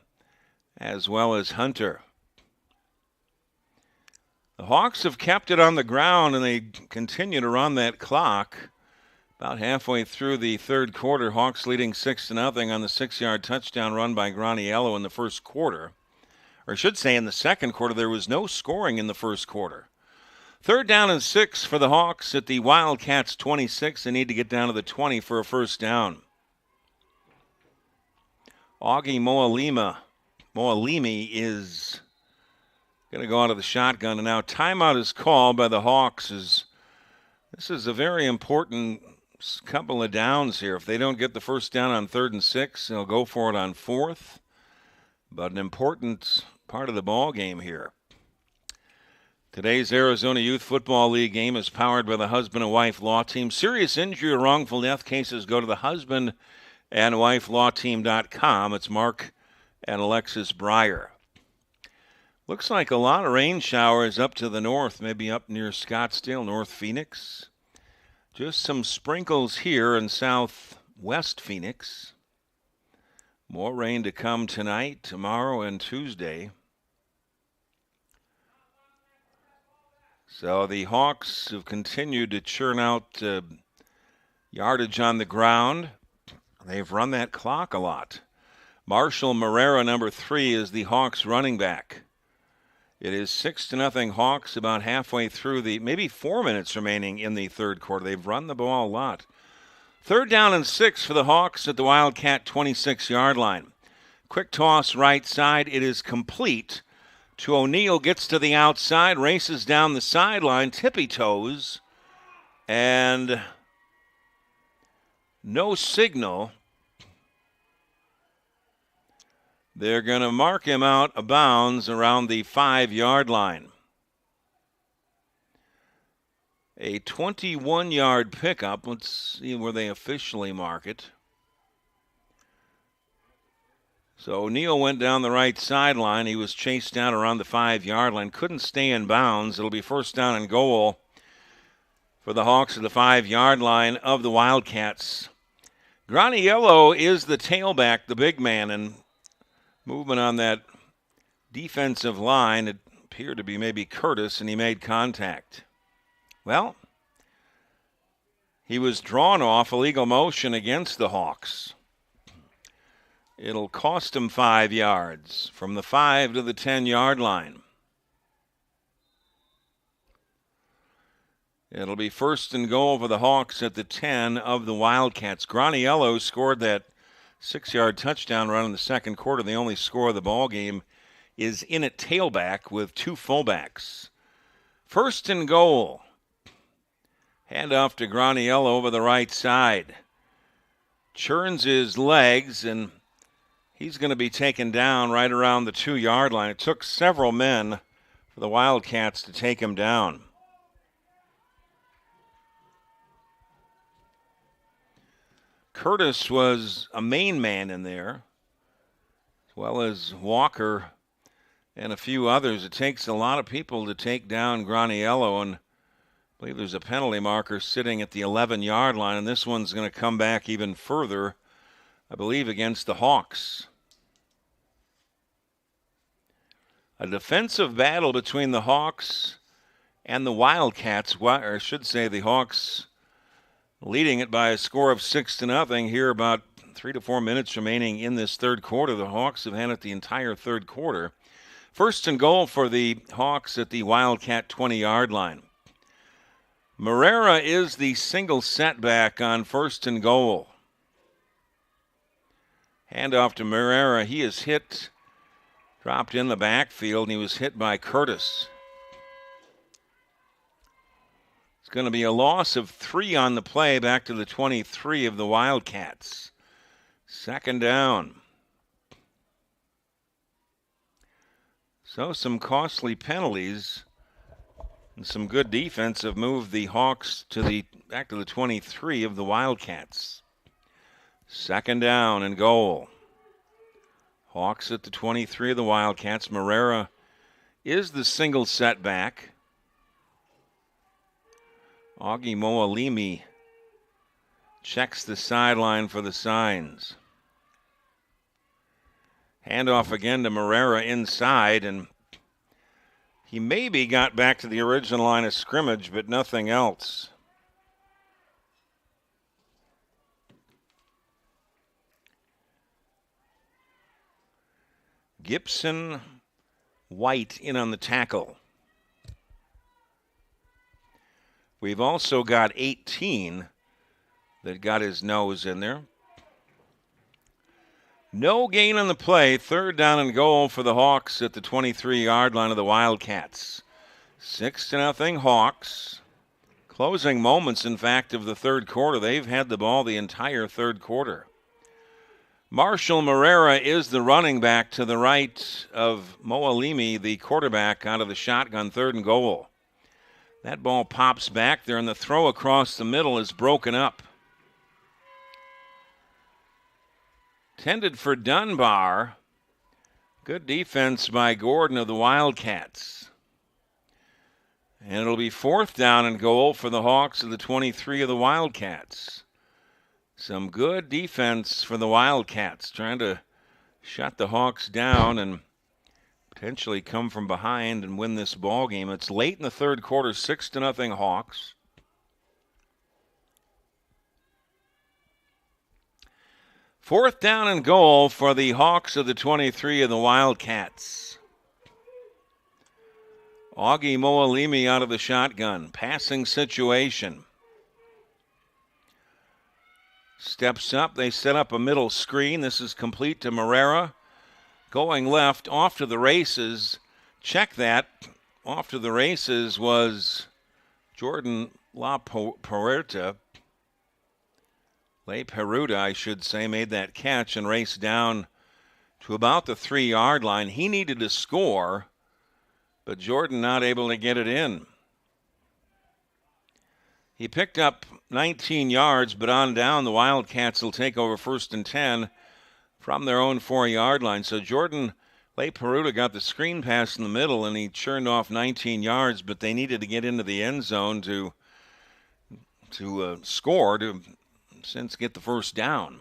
[SPEAKER 5] as well as Hunter. The Hawks have kept it on the ground, and they continue to run that clock. About halfway through the third quarter, Hawks leading 6-0 on the 6-yard touchdown run by Graniello in the first quarter. Or I should say in the second quarter, there was no scoring in the first quarter. 3rd down and 6 for the Hawks at the Wildcats 26. They need to get down to the 20 for a first down. Augie Moalimi is going to go out of the shotgun. And now timeout is called by the Hawks. This is a very important couple of downs here. If they don't get the first down on 3rd and 6, they'll go for it on 4th. But an important part of the ball game here. Today's Arizona Youth Football League game is powered by the Husband and Wife Law Team. Serious injury or wrongful death cases go to the Husband and Wife Law Team.com. It's Mark and Alexis Breyer. Looks like a lot of rain showers up to the north, maybe up near Scottsdale, North Phoenix. Just some sprinkles here in southwest Phoenix. More rain to come tonight, tomorrow, and Tuesday. So the Hawks have continued to churn out yardage on the ground. They've run that clock a lot. Marshall Marrera, number 3, is the Hawks running back. It is 6-0 Hawks, about halfway through maybe 4 minutes remaining in the third quarter. They've run the ball a lot. 3rd down and 6 for the Hawks at the Wildcat 26-yard line. Quick toss right side. It is complete to O'Neal. Gets to the outside, races down the sideline, tippy toes, and no signal. They're going to mark him out of bounds around the 5-yard line. A 21-yard pickup. Let's see where they officially mark it. So O'Neal went down the right sideline. He was chased down around the 5-yard line. Couldn't stay in bounds. It'll be 1st down and goal for the Hawks at the 5-yard line of the Wildcats. Graniello is the tailback, the big man, and movement on that defensive line. It appeared to be maybe Curtis, and he made contact. Well, he was drawn off illegal motion against the Hawks. It'll cost him 5 yards from the 5 to the 10-yard line. It'll be 1st and goal for the Hawks at the 10 of the Wildcats. Graniello scored that 6-yard touchdown run in the second quarter. The only score of the ball game is in at tailback with 2 fullbacks. First and goal. Hand off to Graniello over the right side. Churns his legs, and he's going to be taken down right around the 2-yard line. It took several men for the Wildcats to take him down. Curtis was a main man in there, as well as Walker and a few others. It takes a lot of people to take down Graniello, and I believe there's a penalty marker sitting at the 11-yard line, and this one's going to come back even further, I believe, against the Hawks. A defensive battle between the Hawks and the Wildcats, or I should say the Hawks leading it by a score of 6-0 here, about 3 to 4 minutes remaining in this third quarter. The Hawks have had it the entire third quarter. First and goal for the Hawks at the Wildcat 20-yard line. Moreira is the single setback on first and goal. Handoff to Moreira. He is hit, dropped in the backfield, and he was hit by Curtis. It's going to be a loss of 3 on the play, back to the 23 of the Wildcats. Second down. So some costly penalties and some good defense have moved the Hawks to back to the 23 of the Wildcats. Second down and goal. Hawks at the 23 of the Wildcats. Moreira is the single setback. Augie Moalimi checks the sideline for the signs. Handoff again to Moreira inside, and he maybe got back to the original line of scrimmage, but nothing else. Gibson White in on the tackle. We've also got 18 that got his nose in there. No gain on the play. Third down and goal for the Hawks at the 23-yard line of the Wildcats. 6-0 Hawks. Closing moments, in fact, of the third quarter. They've had the ball the entire third quarter. Marshall Moreira is the running back to the right of Moalimi, the quarterback, out of the shotgun, third and goal. That ball pops back there, and the throw across the middle is broken up. Tended for Dunbar. Good defense by Gordon of the Wildcats. And it'll be fourth down and goal for the Hawks of the 23 of the Wildcats. Some good defense for the Wildcats, trying to shut the Hawks down and potentially come from behind and win this ball game. It's late in the third quarter, 6-0 Hawks. Fourth down and goal for the Hawks of the 23 of the Wildcats. Augie Moalimi out of the shotgun. Passing situation. Steps up. They set up a middle screen. This is complete to Moreira. Going left, off to the races. Check that. Off to the races was Jordan La Peruta. Le Peruta, I should say, made that catch and raced down to about the 3-yard line. He needed to score, but Jordan not able to get it in. He picked up 19 yards, but on down, the Wildcats will take over first and 10 from their own 4-yard line. So Jordan Le Peruta got the screen pass in the middle, and he churned off 19 yards, but they needed to get into the end zone to score, to since get the first down.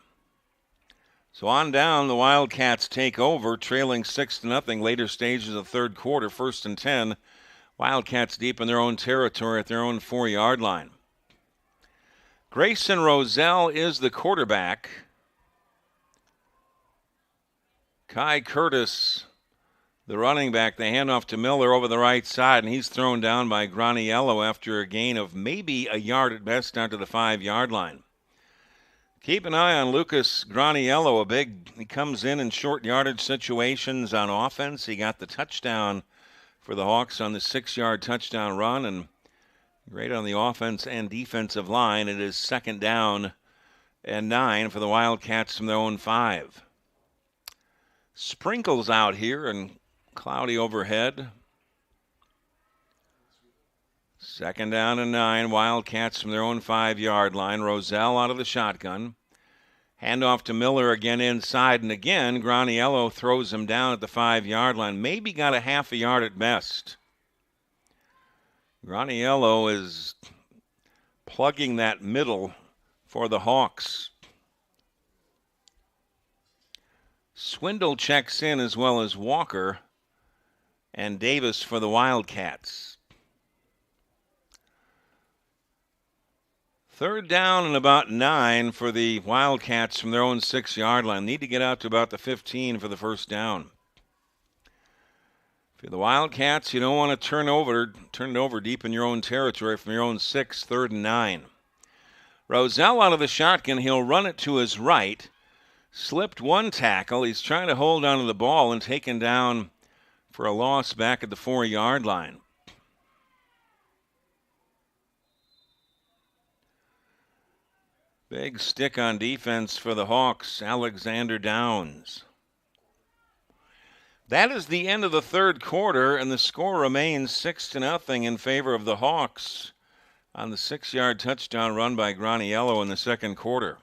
[SPEAKER 5] So on down, the Wildcats take over, trailing 6-0 later stages of the third quarter, first and 10. Wildcats deep in their own territory at their own 4-yard line. Grayson Roselle is the quarterback. Kai Curtis, the running back. They hand off to Miller over the right side, and he's thrown down by Graniello after a gain of maybe a yard at best down to the 5-yard line. Keep an eye on Lucas Graniello. He comes in short yardage situations on offense. He got the touchdown for the Hawks on the 6-yard touchdown run, and great on the offense and defensive line. It is 2nd down and 9 for the Wildcats from their own 5. Sprinkles out here and cloudy overhead. 2nd down and 9. Wildcats from their own 5-yard line. Roselle out of the shotgun. Handoff to Miller again inside, and again, Graniello throws him down at the 5-yard line. Maybe got a half a yard at best. Graniello is plugging that middle for the Hawks. Swindle checks in as well as Walker and Davis for the Wildcats. 3rd down and about 9 for the Wildcats from their own 6-yard line. Need to get out to about the 15 for the 1st down. If you're the Wildcats, you don't want to turn it over deep in your own territory from your own 6, 3rd and 9. Roselle out of the shotgun. He'll run it to his right. Slipped one tackle. He's trying to hold on to the ball and taken down for a loss back at the 4-yard line. Big stick on defense for the Hawks, Alexander Downs. That is the end of the 3rd quarter, and the score remains 6-0 in favor of the Hawks on the 6-yard touchdown run by Graniello in the 2nd quarter.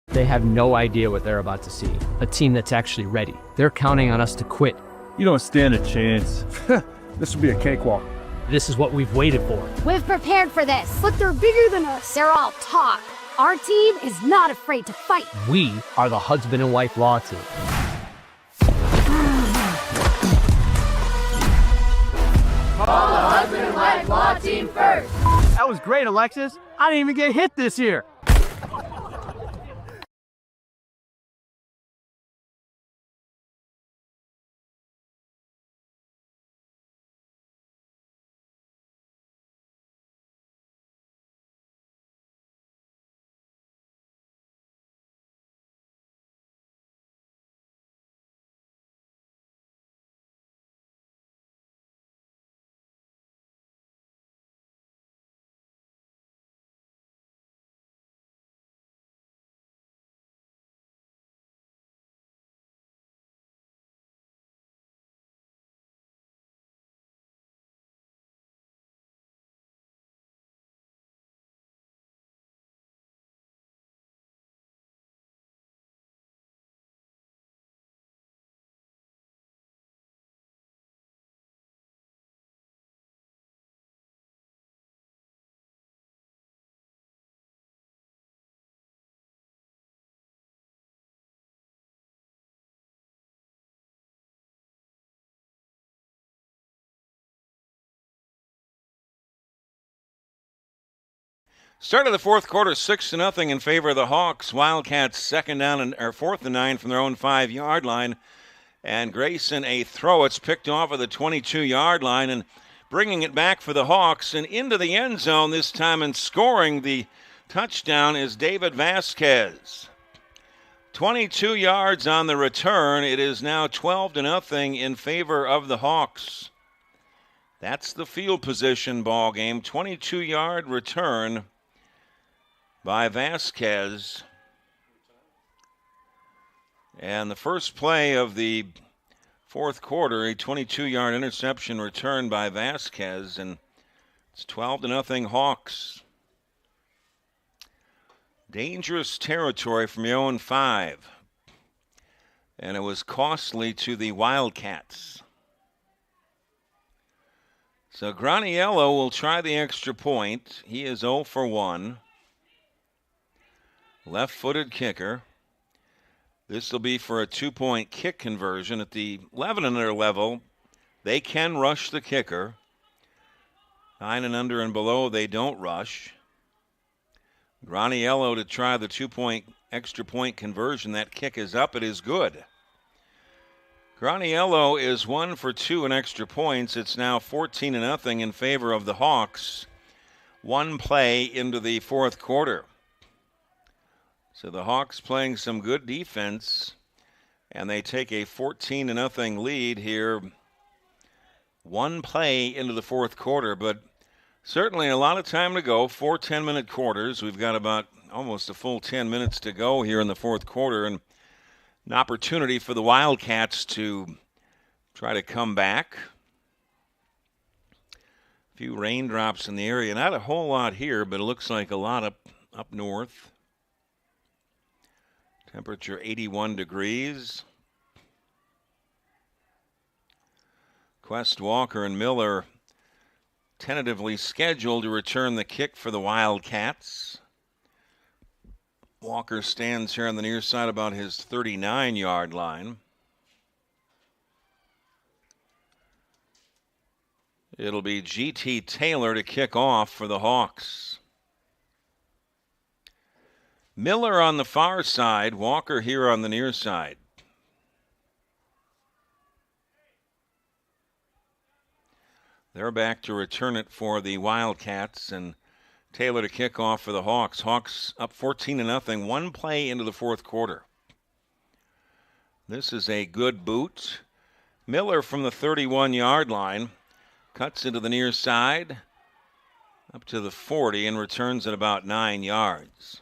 [SPEAKER 1] They have no idea what they're about to see. A team that's actually ready. They're counting on us to quit.
[SPEAKER 2] You don't stand a chance. This will be a cakewalk.
[SPEAKER 6] This is what we've waited for.
[SPEAKER 3] We've prepared for this, but they're bigger than us. They're all talk. Our team is not afraid to fight.
[SPEAKER 6] We are the husband and wife law team.
[SPEAKER 4] Call the husband and wife law team first.
[SPEAKER 6] That was great, Alexis. I didn't even get hit this year.
[SPEAKER 5] Start of the 4th quarter, 6-0 in favor of the Hawks. Wildcats 2nd down and 4th and 9 from their own 5-yard line. And Grayson, a throw. It's picked off at the 22-yard line and bringing it back for the Hawks and into the end zone this time and scoring the touchdown is David Vasquez. 22 yards on the return. It is now 12-0 in favor of the Hawks. That's the field position ball game. 22-yard return by Vasquez. And the first play of the 4th quarter, a 22-yard interception return by Vasquez, and it's 12-0 Hawks. Dangerous territory from your own 5. And it was costly to the Wildcats. So Graniello will try the extra point. He is 0 for 1. Left-footed kicker. This will be for a 2-point kick conversion at the 11 and under level. They can rush the kicker. 9 and under and below, they don't rush. Graniello to try the 2-point extra point conversion. That kick is up. It is good. Graniello is 1 for 2 in extra points. It's now 14-0 in favor of the Hawks. One play into the 4th quarter. So the Hawks playing some good defense And they take a 14-0 lead here. One play into the fourth quarter, but certainly a lot of time to go. 4 10-minute quarters. We've got about almost a full 10 minutes to go here in the fourth quarter, and an opportunity for the Wildcats to try to come back. A few raindrops in the area. Not a whole lot here, but it looks like a lot up north. Temperature 81 degrees. Quest, Walker, and Miller tentatively scheduled to return the kick for the Wildcats. Walker stands here on the near side about his 39-yard line. It'll be G.T. Taylor to kick off for the Hawks. Miller on the far side, Walker here on the near side. They're back to return it for the Wildcats, and Taylor to kick off for the Hawks. Hawks up 14-0, one play into the fourth quarter. This is a good boot. Miller from the 31-yard line cuts into the near side up to the 40 and returns at about 9 yards.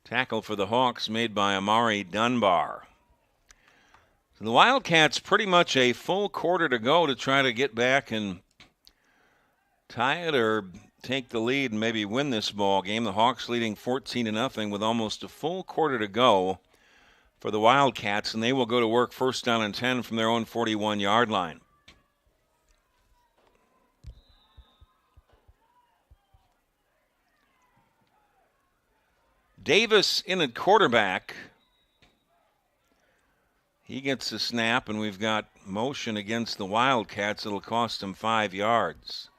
[SPEAKER 5] Tackle for the Hawks made by Amari Dunbar. So the Wildcats pretty much a full quarter to go to try to get back and tie it or take the lead and maybe win this ball game. The Hawks leading 14-0 with almost a full quarter to go for the Wildcats, and they will go to work first down and 10 from their own 41-yard line. Davis in at quarterback. He gets the snap, and we've got motion against the Wildcats. It'll cost him 5 yards.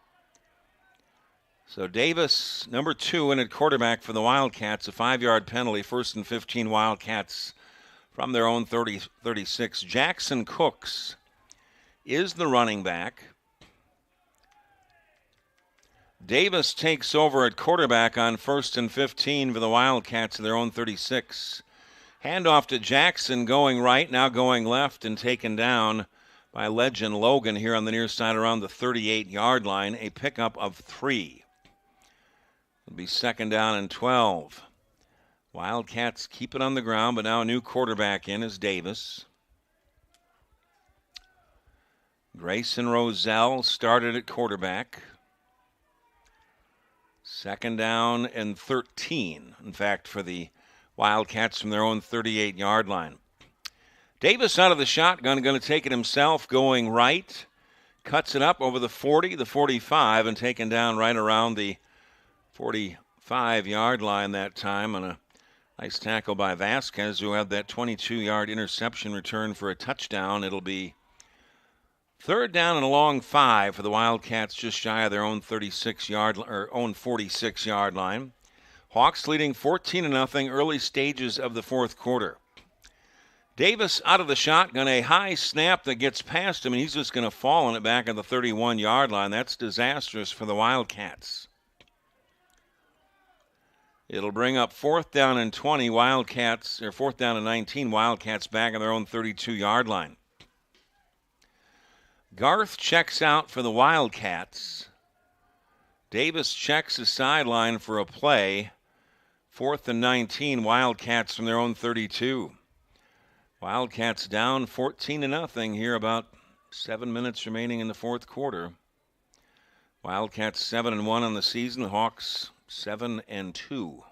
[SPEAKER 5] So Davis, number 2, in at quarterback for the Wildcats. A 5-yard penalty, 1st and 15 Wildcats from their own 36. Jackson Cooks is the running back. Davis takes over at quarterback on 1st and 15 for the Wildcats, their own 36. Handoff to Jackson going right, now going left, and taken down by Legend Logan here on the near side around the 38-yard line. A pickup of 3. It'll be 2nd down and 12. Wildcats keep it on the ground, but now a new quarterback in is Davis. Grayson Roselle started at quarterback. 2nd down and 13, in fact, for the Wildcats from their own 38-yard line. Davis out of the shotgun, going to take it himself, going right. Cuts it up over the 40, the 45, and taken down right around the 45-yard line that time on a nice tackle by Vasquez, who had that 22-yard interception return for a touchdown. It'll be 3rd down and a long 5 for the Wildcats, just shy of their own 46-yard line. Hawks leading 14-0, early stages of the fourth quarter. Davis out of the shotgun, a high snap that gets past him, and he's just going to fall on it back at the 31-yard line. That's disastrous for the Wildcats. It'll bring up 4th down and 20 Wildcats, or 4th down and 19 Wildcats back at their own 32-yard line. Garth checks out for the Wildcats. Davis checks the sideline for a play. 4th and 19 Wildcats from their own 32. Wildcats down 14-0 here, about 7 minutes remaining in the fourth quarter. Wildcats 7-1 on the season. Hawks 7-2.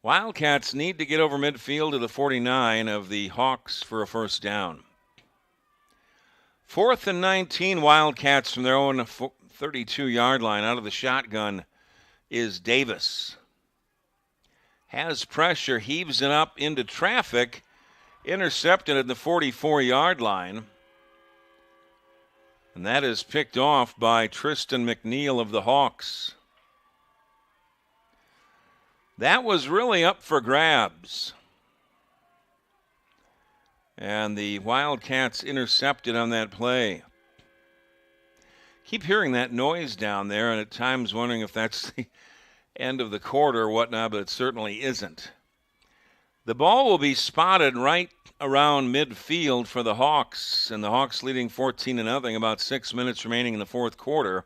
[SPEAKER 5] Wildcats need to get over midfield to the 49 of the Hawks for a first down. 4th and 19 Wildcats from their own 32-yard line. Out of the shotgun is Davis. Has pressure, heaves it up into traffic, intercepted at the 44-yard line. And that is picked off by Tristan McNeil of the Hawks. That was really up for grabs. And the Wildcats intercepted on that play. Keep hearing that noise down there, and at times wondering if that's the end of the quarter or whatnot, but it certainly isn't. The ball will be spotted right around midfield for the Hawks, and the Hawks leading 14-0, about 6 minutes remaining in the fourth quarter.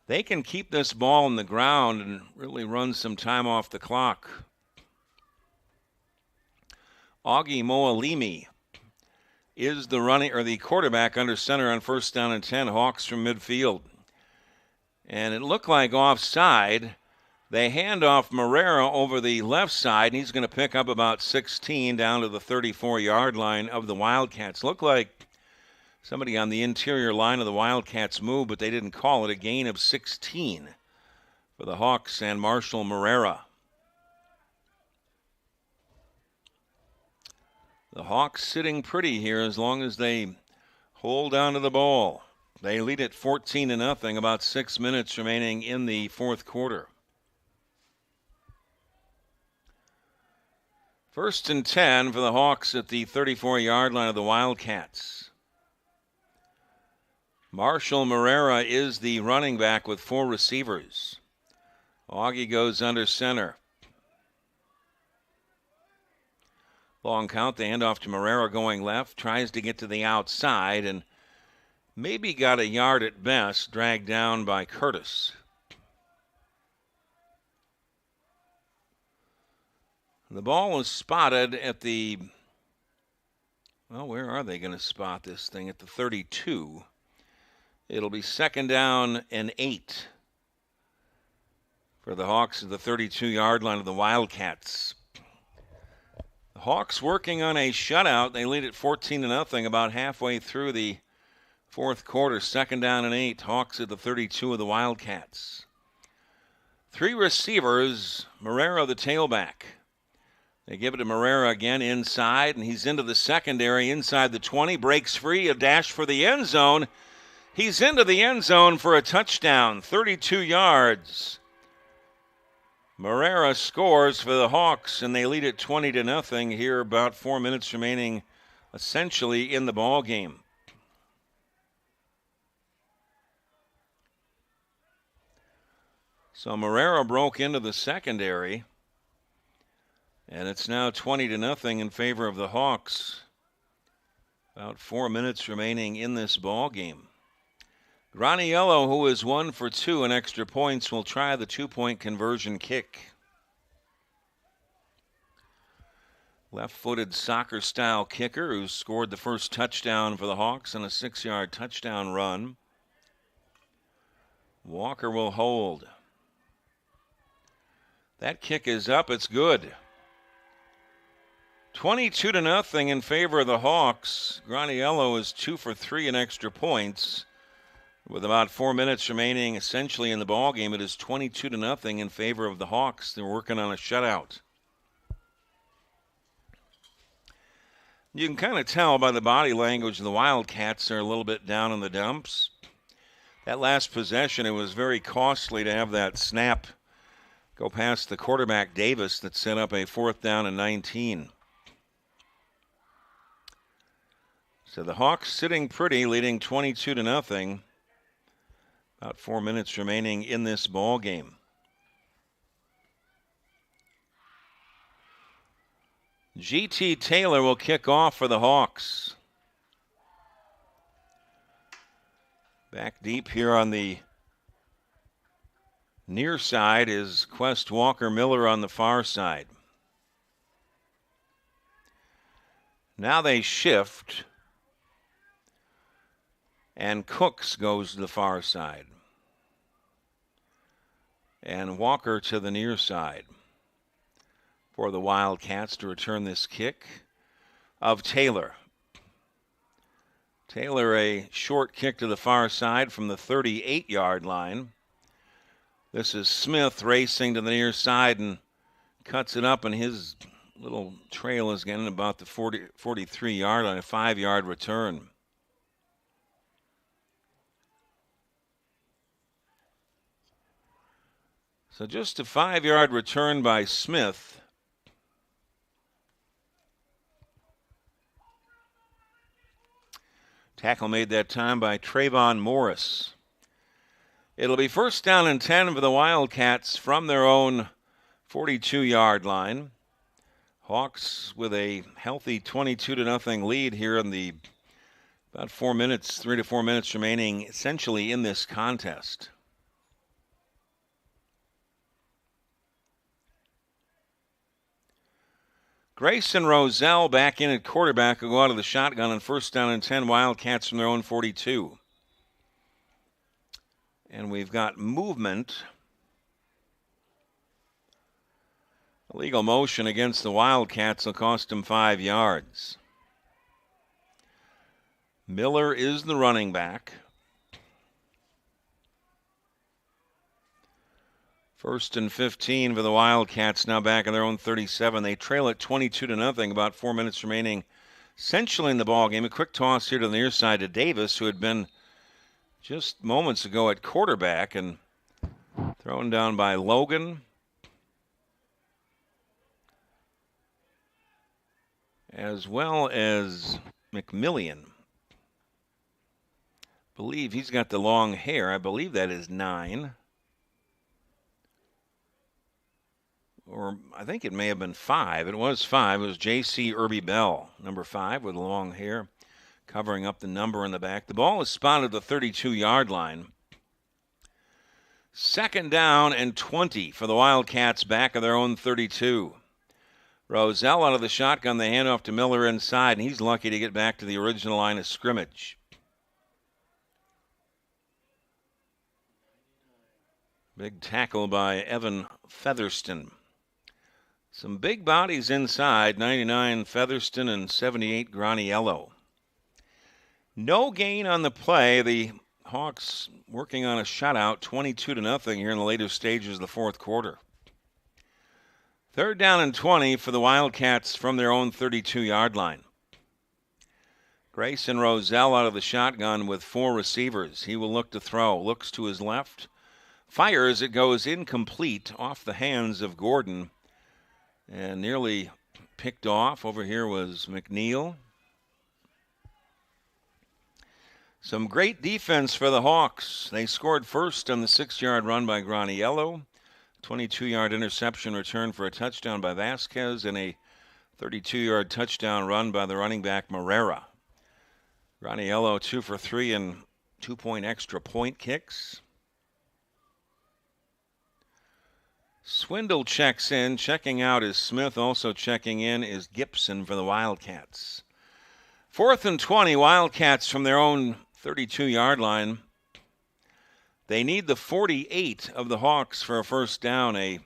[SPEAKER 5] They can keep this ball on the ground and really run some time off the clock. Augie Moalimi is the quarterback under center on 1st down and 10, Hawks from midfield. And it looked like offside. They hand off Marrera over the left side, and he's going to pick up about 16 down to the 34-yard line of the Wildcats. Looked like somebody on the interior line of the Wildcats moved, but they didn't call it. A gain of 16 for the Hawks and Marshall Marrera. The Hawks sitting pretty here as long as they hold on to the ball. They lead at 14-0, about 6 minutes remaining in the fourth quarter. 1st and 10 for the Hawks at the 34-yard line of the Wildcats. Marshall Marrera is the running back with 4 receivers. Augie goes under center. Long count, the handoff to Marrera going left, tries to get to the outside and maybe got a yard at best, dragged down by Curtis. The ball was spotted at the, well, where are they going to spot this thing? At the 32. It'll be 2nd down and 8 for the Hawks at the 32-yard line of the Wildcats. The Hawks working on a shutout. They lead at 14-0 about halfway through the fourth quarter. 2nd down and 8. Hawks at the 32 of the Wildcats. 3 receivers. Marrera the tailback. They give it to Marrera again inside, and he's into the secondary inside the 20. Breaks free, a dash for the end zone. He's into the end zone for a touchdown, 32 yards. Marrera scores for the Hawks, and they lead it 20-0 here, about 4 minutes remaining essentially in the ball game. So Marrera broke into the secondary, and it's now 20-0 in favor of the Hawks. About 4 minutes remaining in this ball game. Graniello, who is 1 for 2 in extra points, will try the 2-point conversion kick. Left-footed soccer-style kicker who scored the first touchdown for the Hawks on a 6-yard touchdown run. Walker will hold. That kick is up. It's good. 22-0 in favor of the Hawks. Graniello is 2 for 3 in extra points. With about 4 minutes remaining essentially in the ball game, it is 22-0 in favor of the Hawks. They're working on a shutout. You can kind of tell by the body language the Wildcats are a little bit down in the dumps. That last possession, it was very costly to have that snap go past the quarterback Davis that set up a 4th down and 19. So the Hawks sitting pretty, leading 22-0. About 4 minutes remaining in this ball game. G.T. Taylor will kick off for the Hawks. Back deep here on the near side is Quest Walker Miller on the far side. Now they shift, and Cooks goes to the far side. And Walker to the near side for the Wildcats to return this kick of Taylor. Taylor, a short kick to the far side from the 38-yard line. This is Smith racing to the near side and cuts it up, and his little trail is getting about the 43-yard line, a 5-yard return. So just a 5-yard return by Smith. Tackle made that time by Trayvon Morris. It'll be first down and 10 for the Wildcats from their own 42-yard line. Hawks with a healthy 22-0 lead here in the about 3 to 4 minutes remaining essentially in this contest. Grayson Roselle back in at quarterback will go out of the shotgun on first down and 10, Wildcats from their own 42. And we've got movement. Illegal motion against the Wildcats will cost him 5 yards. Miller is the running back. First and 15 for the Wildcats, now back in their own 37. They trail it 22-0, about 4 minutes remaining, essentially in the ball game. A quick toss here to the near side to Davis, who had been just moments ago at quarterback, and thrown down by Logan. As well as McMillian. I believe he's got the long hair. I believe that is 9. Or I think it may have been 5. It was 5. It was J.C. Irby Bell, number 5, with long hair, covering up the number in the back. The ball is spotted at the 32-yard line. Second down and 20 for the Wildcats back of their own 32. Roselle out of the shotgun, the handoff to Miller inside, and he's lucky to get back to the original line of scrimmage. Big tackle by Evan Featherston. Some big bodies inside, 99 Featherston and 78 Graniello. No gain on the play. The Hawks working on a shutout, 22-0 here in the later stages of the fourth quarter. Third down and 20 for the Wildcats from their own 32-yard line. Grayson Roselle out of the shotgun with 4 receivers. He will look to throw. Looks to his left. Fires. It goes incomplete off the hands of Gordon. And nearly picked off. Over here was McNeil. Some great defense for the Hawks. They scored first on the 6-yard run by Graniello. 22-yard interception return for a touchdown by Vasquez, and a 32-yard touchdown run by the running back Marrera. Graniello 2 for 3 and 2-point extra point kicks. Swindle checks in. Checking out is Smith. Also checking in is Gibson for the Wildcats. 4th and 20, Wildcats from their own 32-yard line. They need the 48 of the Hawks for a first down, a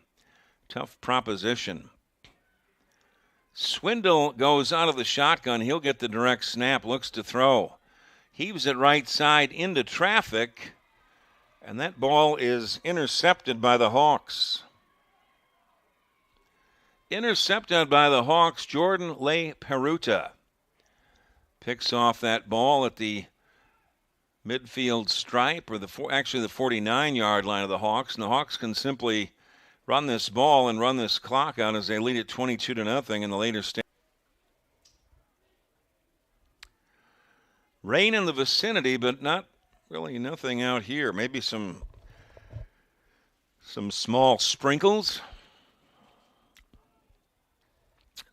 [SPEAKER 5] tough proposition. Swindle goes out of the shotgun. He'll get the direct snap, looks to throw. Heaves it right side into traffic, and that ball is intercepted by the Hawks. Intercepted by the Hawks, Jordan Le Peruta picks off that ball at the midfield stripe, or the 49-yard line of the Hawks, and the Hawks can simply run this ball and run this clock out as they lead it 22-0 in the later stage. Rain in the vicinity, but not really nothing out here. Maybe some small sprinkles.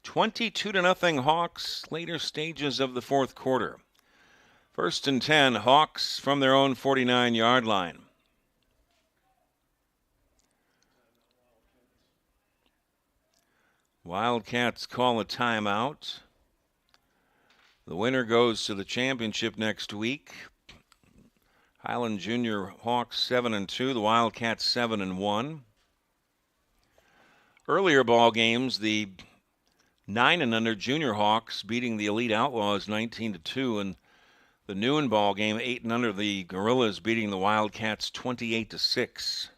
[SPEAKER 5] 22-0 Hawks, later stages of the fourth quarter. First and 10, Hawks from their own 49-yard line. Wildcats call a timeout. The winner goes to the championship next week. Highland Junior Hawks 7-2, the Wildcats 7-1. Earlier ball games, the 9-under Junior Hawks beating the Elite Outlaws 19-2, and the noon ball game, 8-under, the Gorillas beating the Wildcats 28-6.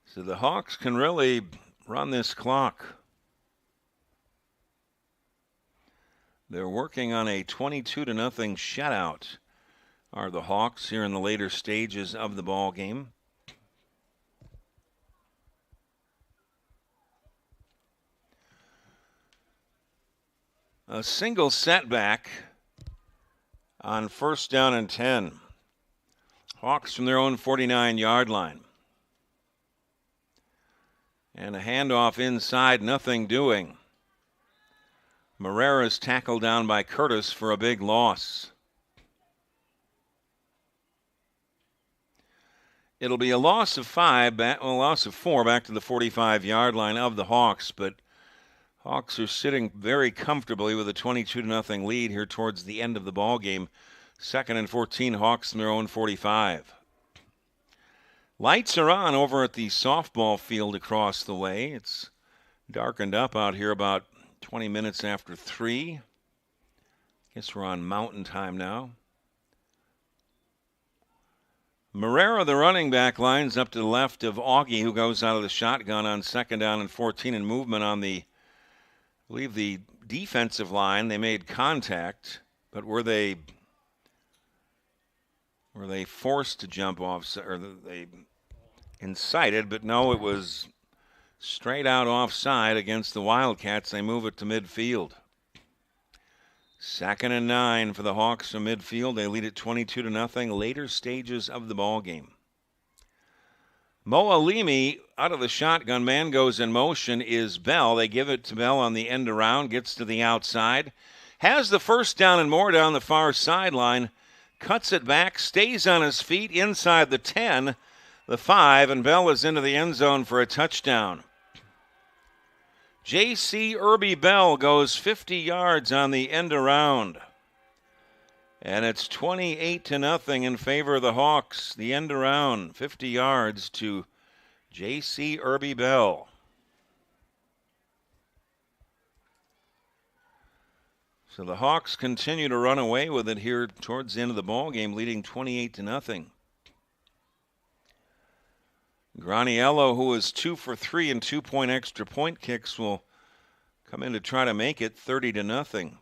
[SPEAKER 5] So the Hawks can really run this clock. They're working on a 22-0 shutout, are the Hawks here in the later stages of the ball game. A single setback on 1st down and 10. Hawks from their own 49-yard line. And a handoff inside, nothing doing. Morera's tackled down by Curtis for a big loss. It'll be a loss of 4 back to the 45-yard line of the Hawks, but Hawks are sitting very comfortably with a 22-0 lead here towards the end of the ball game. 2nd and 14, Hawks in their own 45. Lights are on over at the softball field across the way. It's darkened up out here about 20 minutes after 3. Guess we're on mountain time now. Morera, the running back, lines up to the left of Augie, who goes out of the shotgun on 2nd down and 14 in movement on the, I believe, the defensive line. They made contact, but were they forced to jump off, or they incited? But no, it was straight out offside against the Wildcats. They move it to midfield. 2nd and 9 for the Hawks from midfield. They lead it 22-0. Later stages of the ball game. Mo Alimi out of the shotgun. Man goes in motion is Bell. They give it to Bell on the end around. Gets to the outside. Has the 1st down and more down the far sideline. Cuts it back. Stays on his feet inside the 10, the 5, and Bell is into the end zone for a touchdown. J.C. Irby Bell goes 50 yards on the end around. And it's 28-0 in favor of the Hawks. The end around, 50 yards to J.C. Irby Bell. So the Hawks continue to run away with it here towards the end of the ball game, leading 28-0. Graniello, who is 2 for 3 and 2-point extra point kicks, will come in to try to make it 30-0.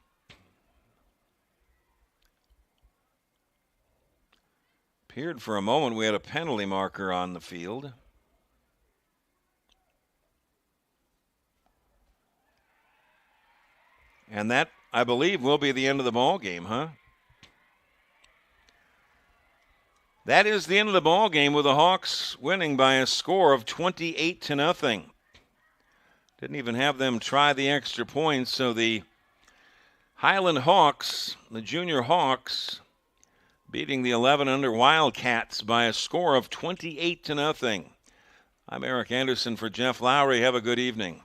[SPEAKER 5] Appeared for a moment we had a penalty marker on the field. And that, I believe, will be the end of the ball game, huh? That is the end of the ball game with the Hawks winning by a score of 28-0. Didn't even have them try the extra points, so the Highland Hawks, the junior Hawks, beating the 11 under Wildcats by a score of 28-0. I'm Eric Anderson for Jeff Lowry. Have a good evening.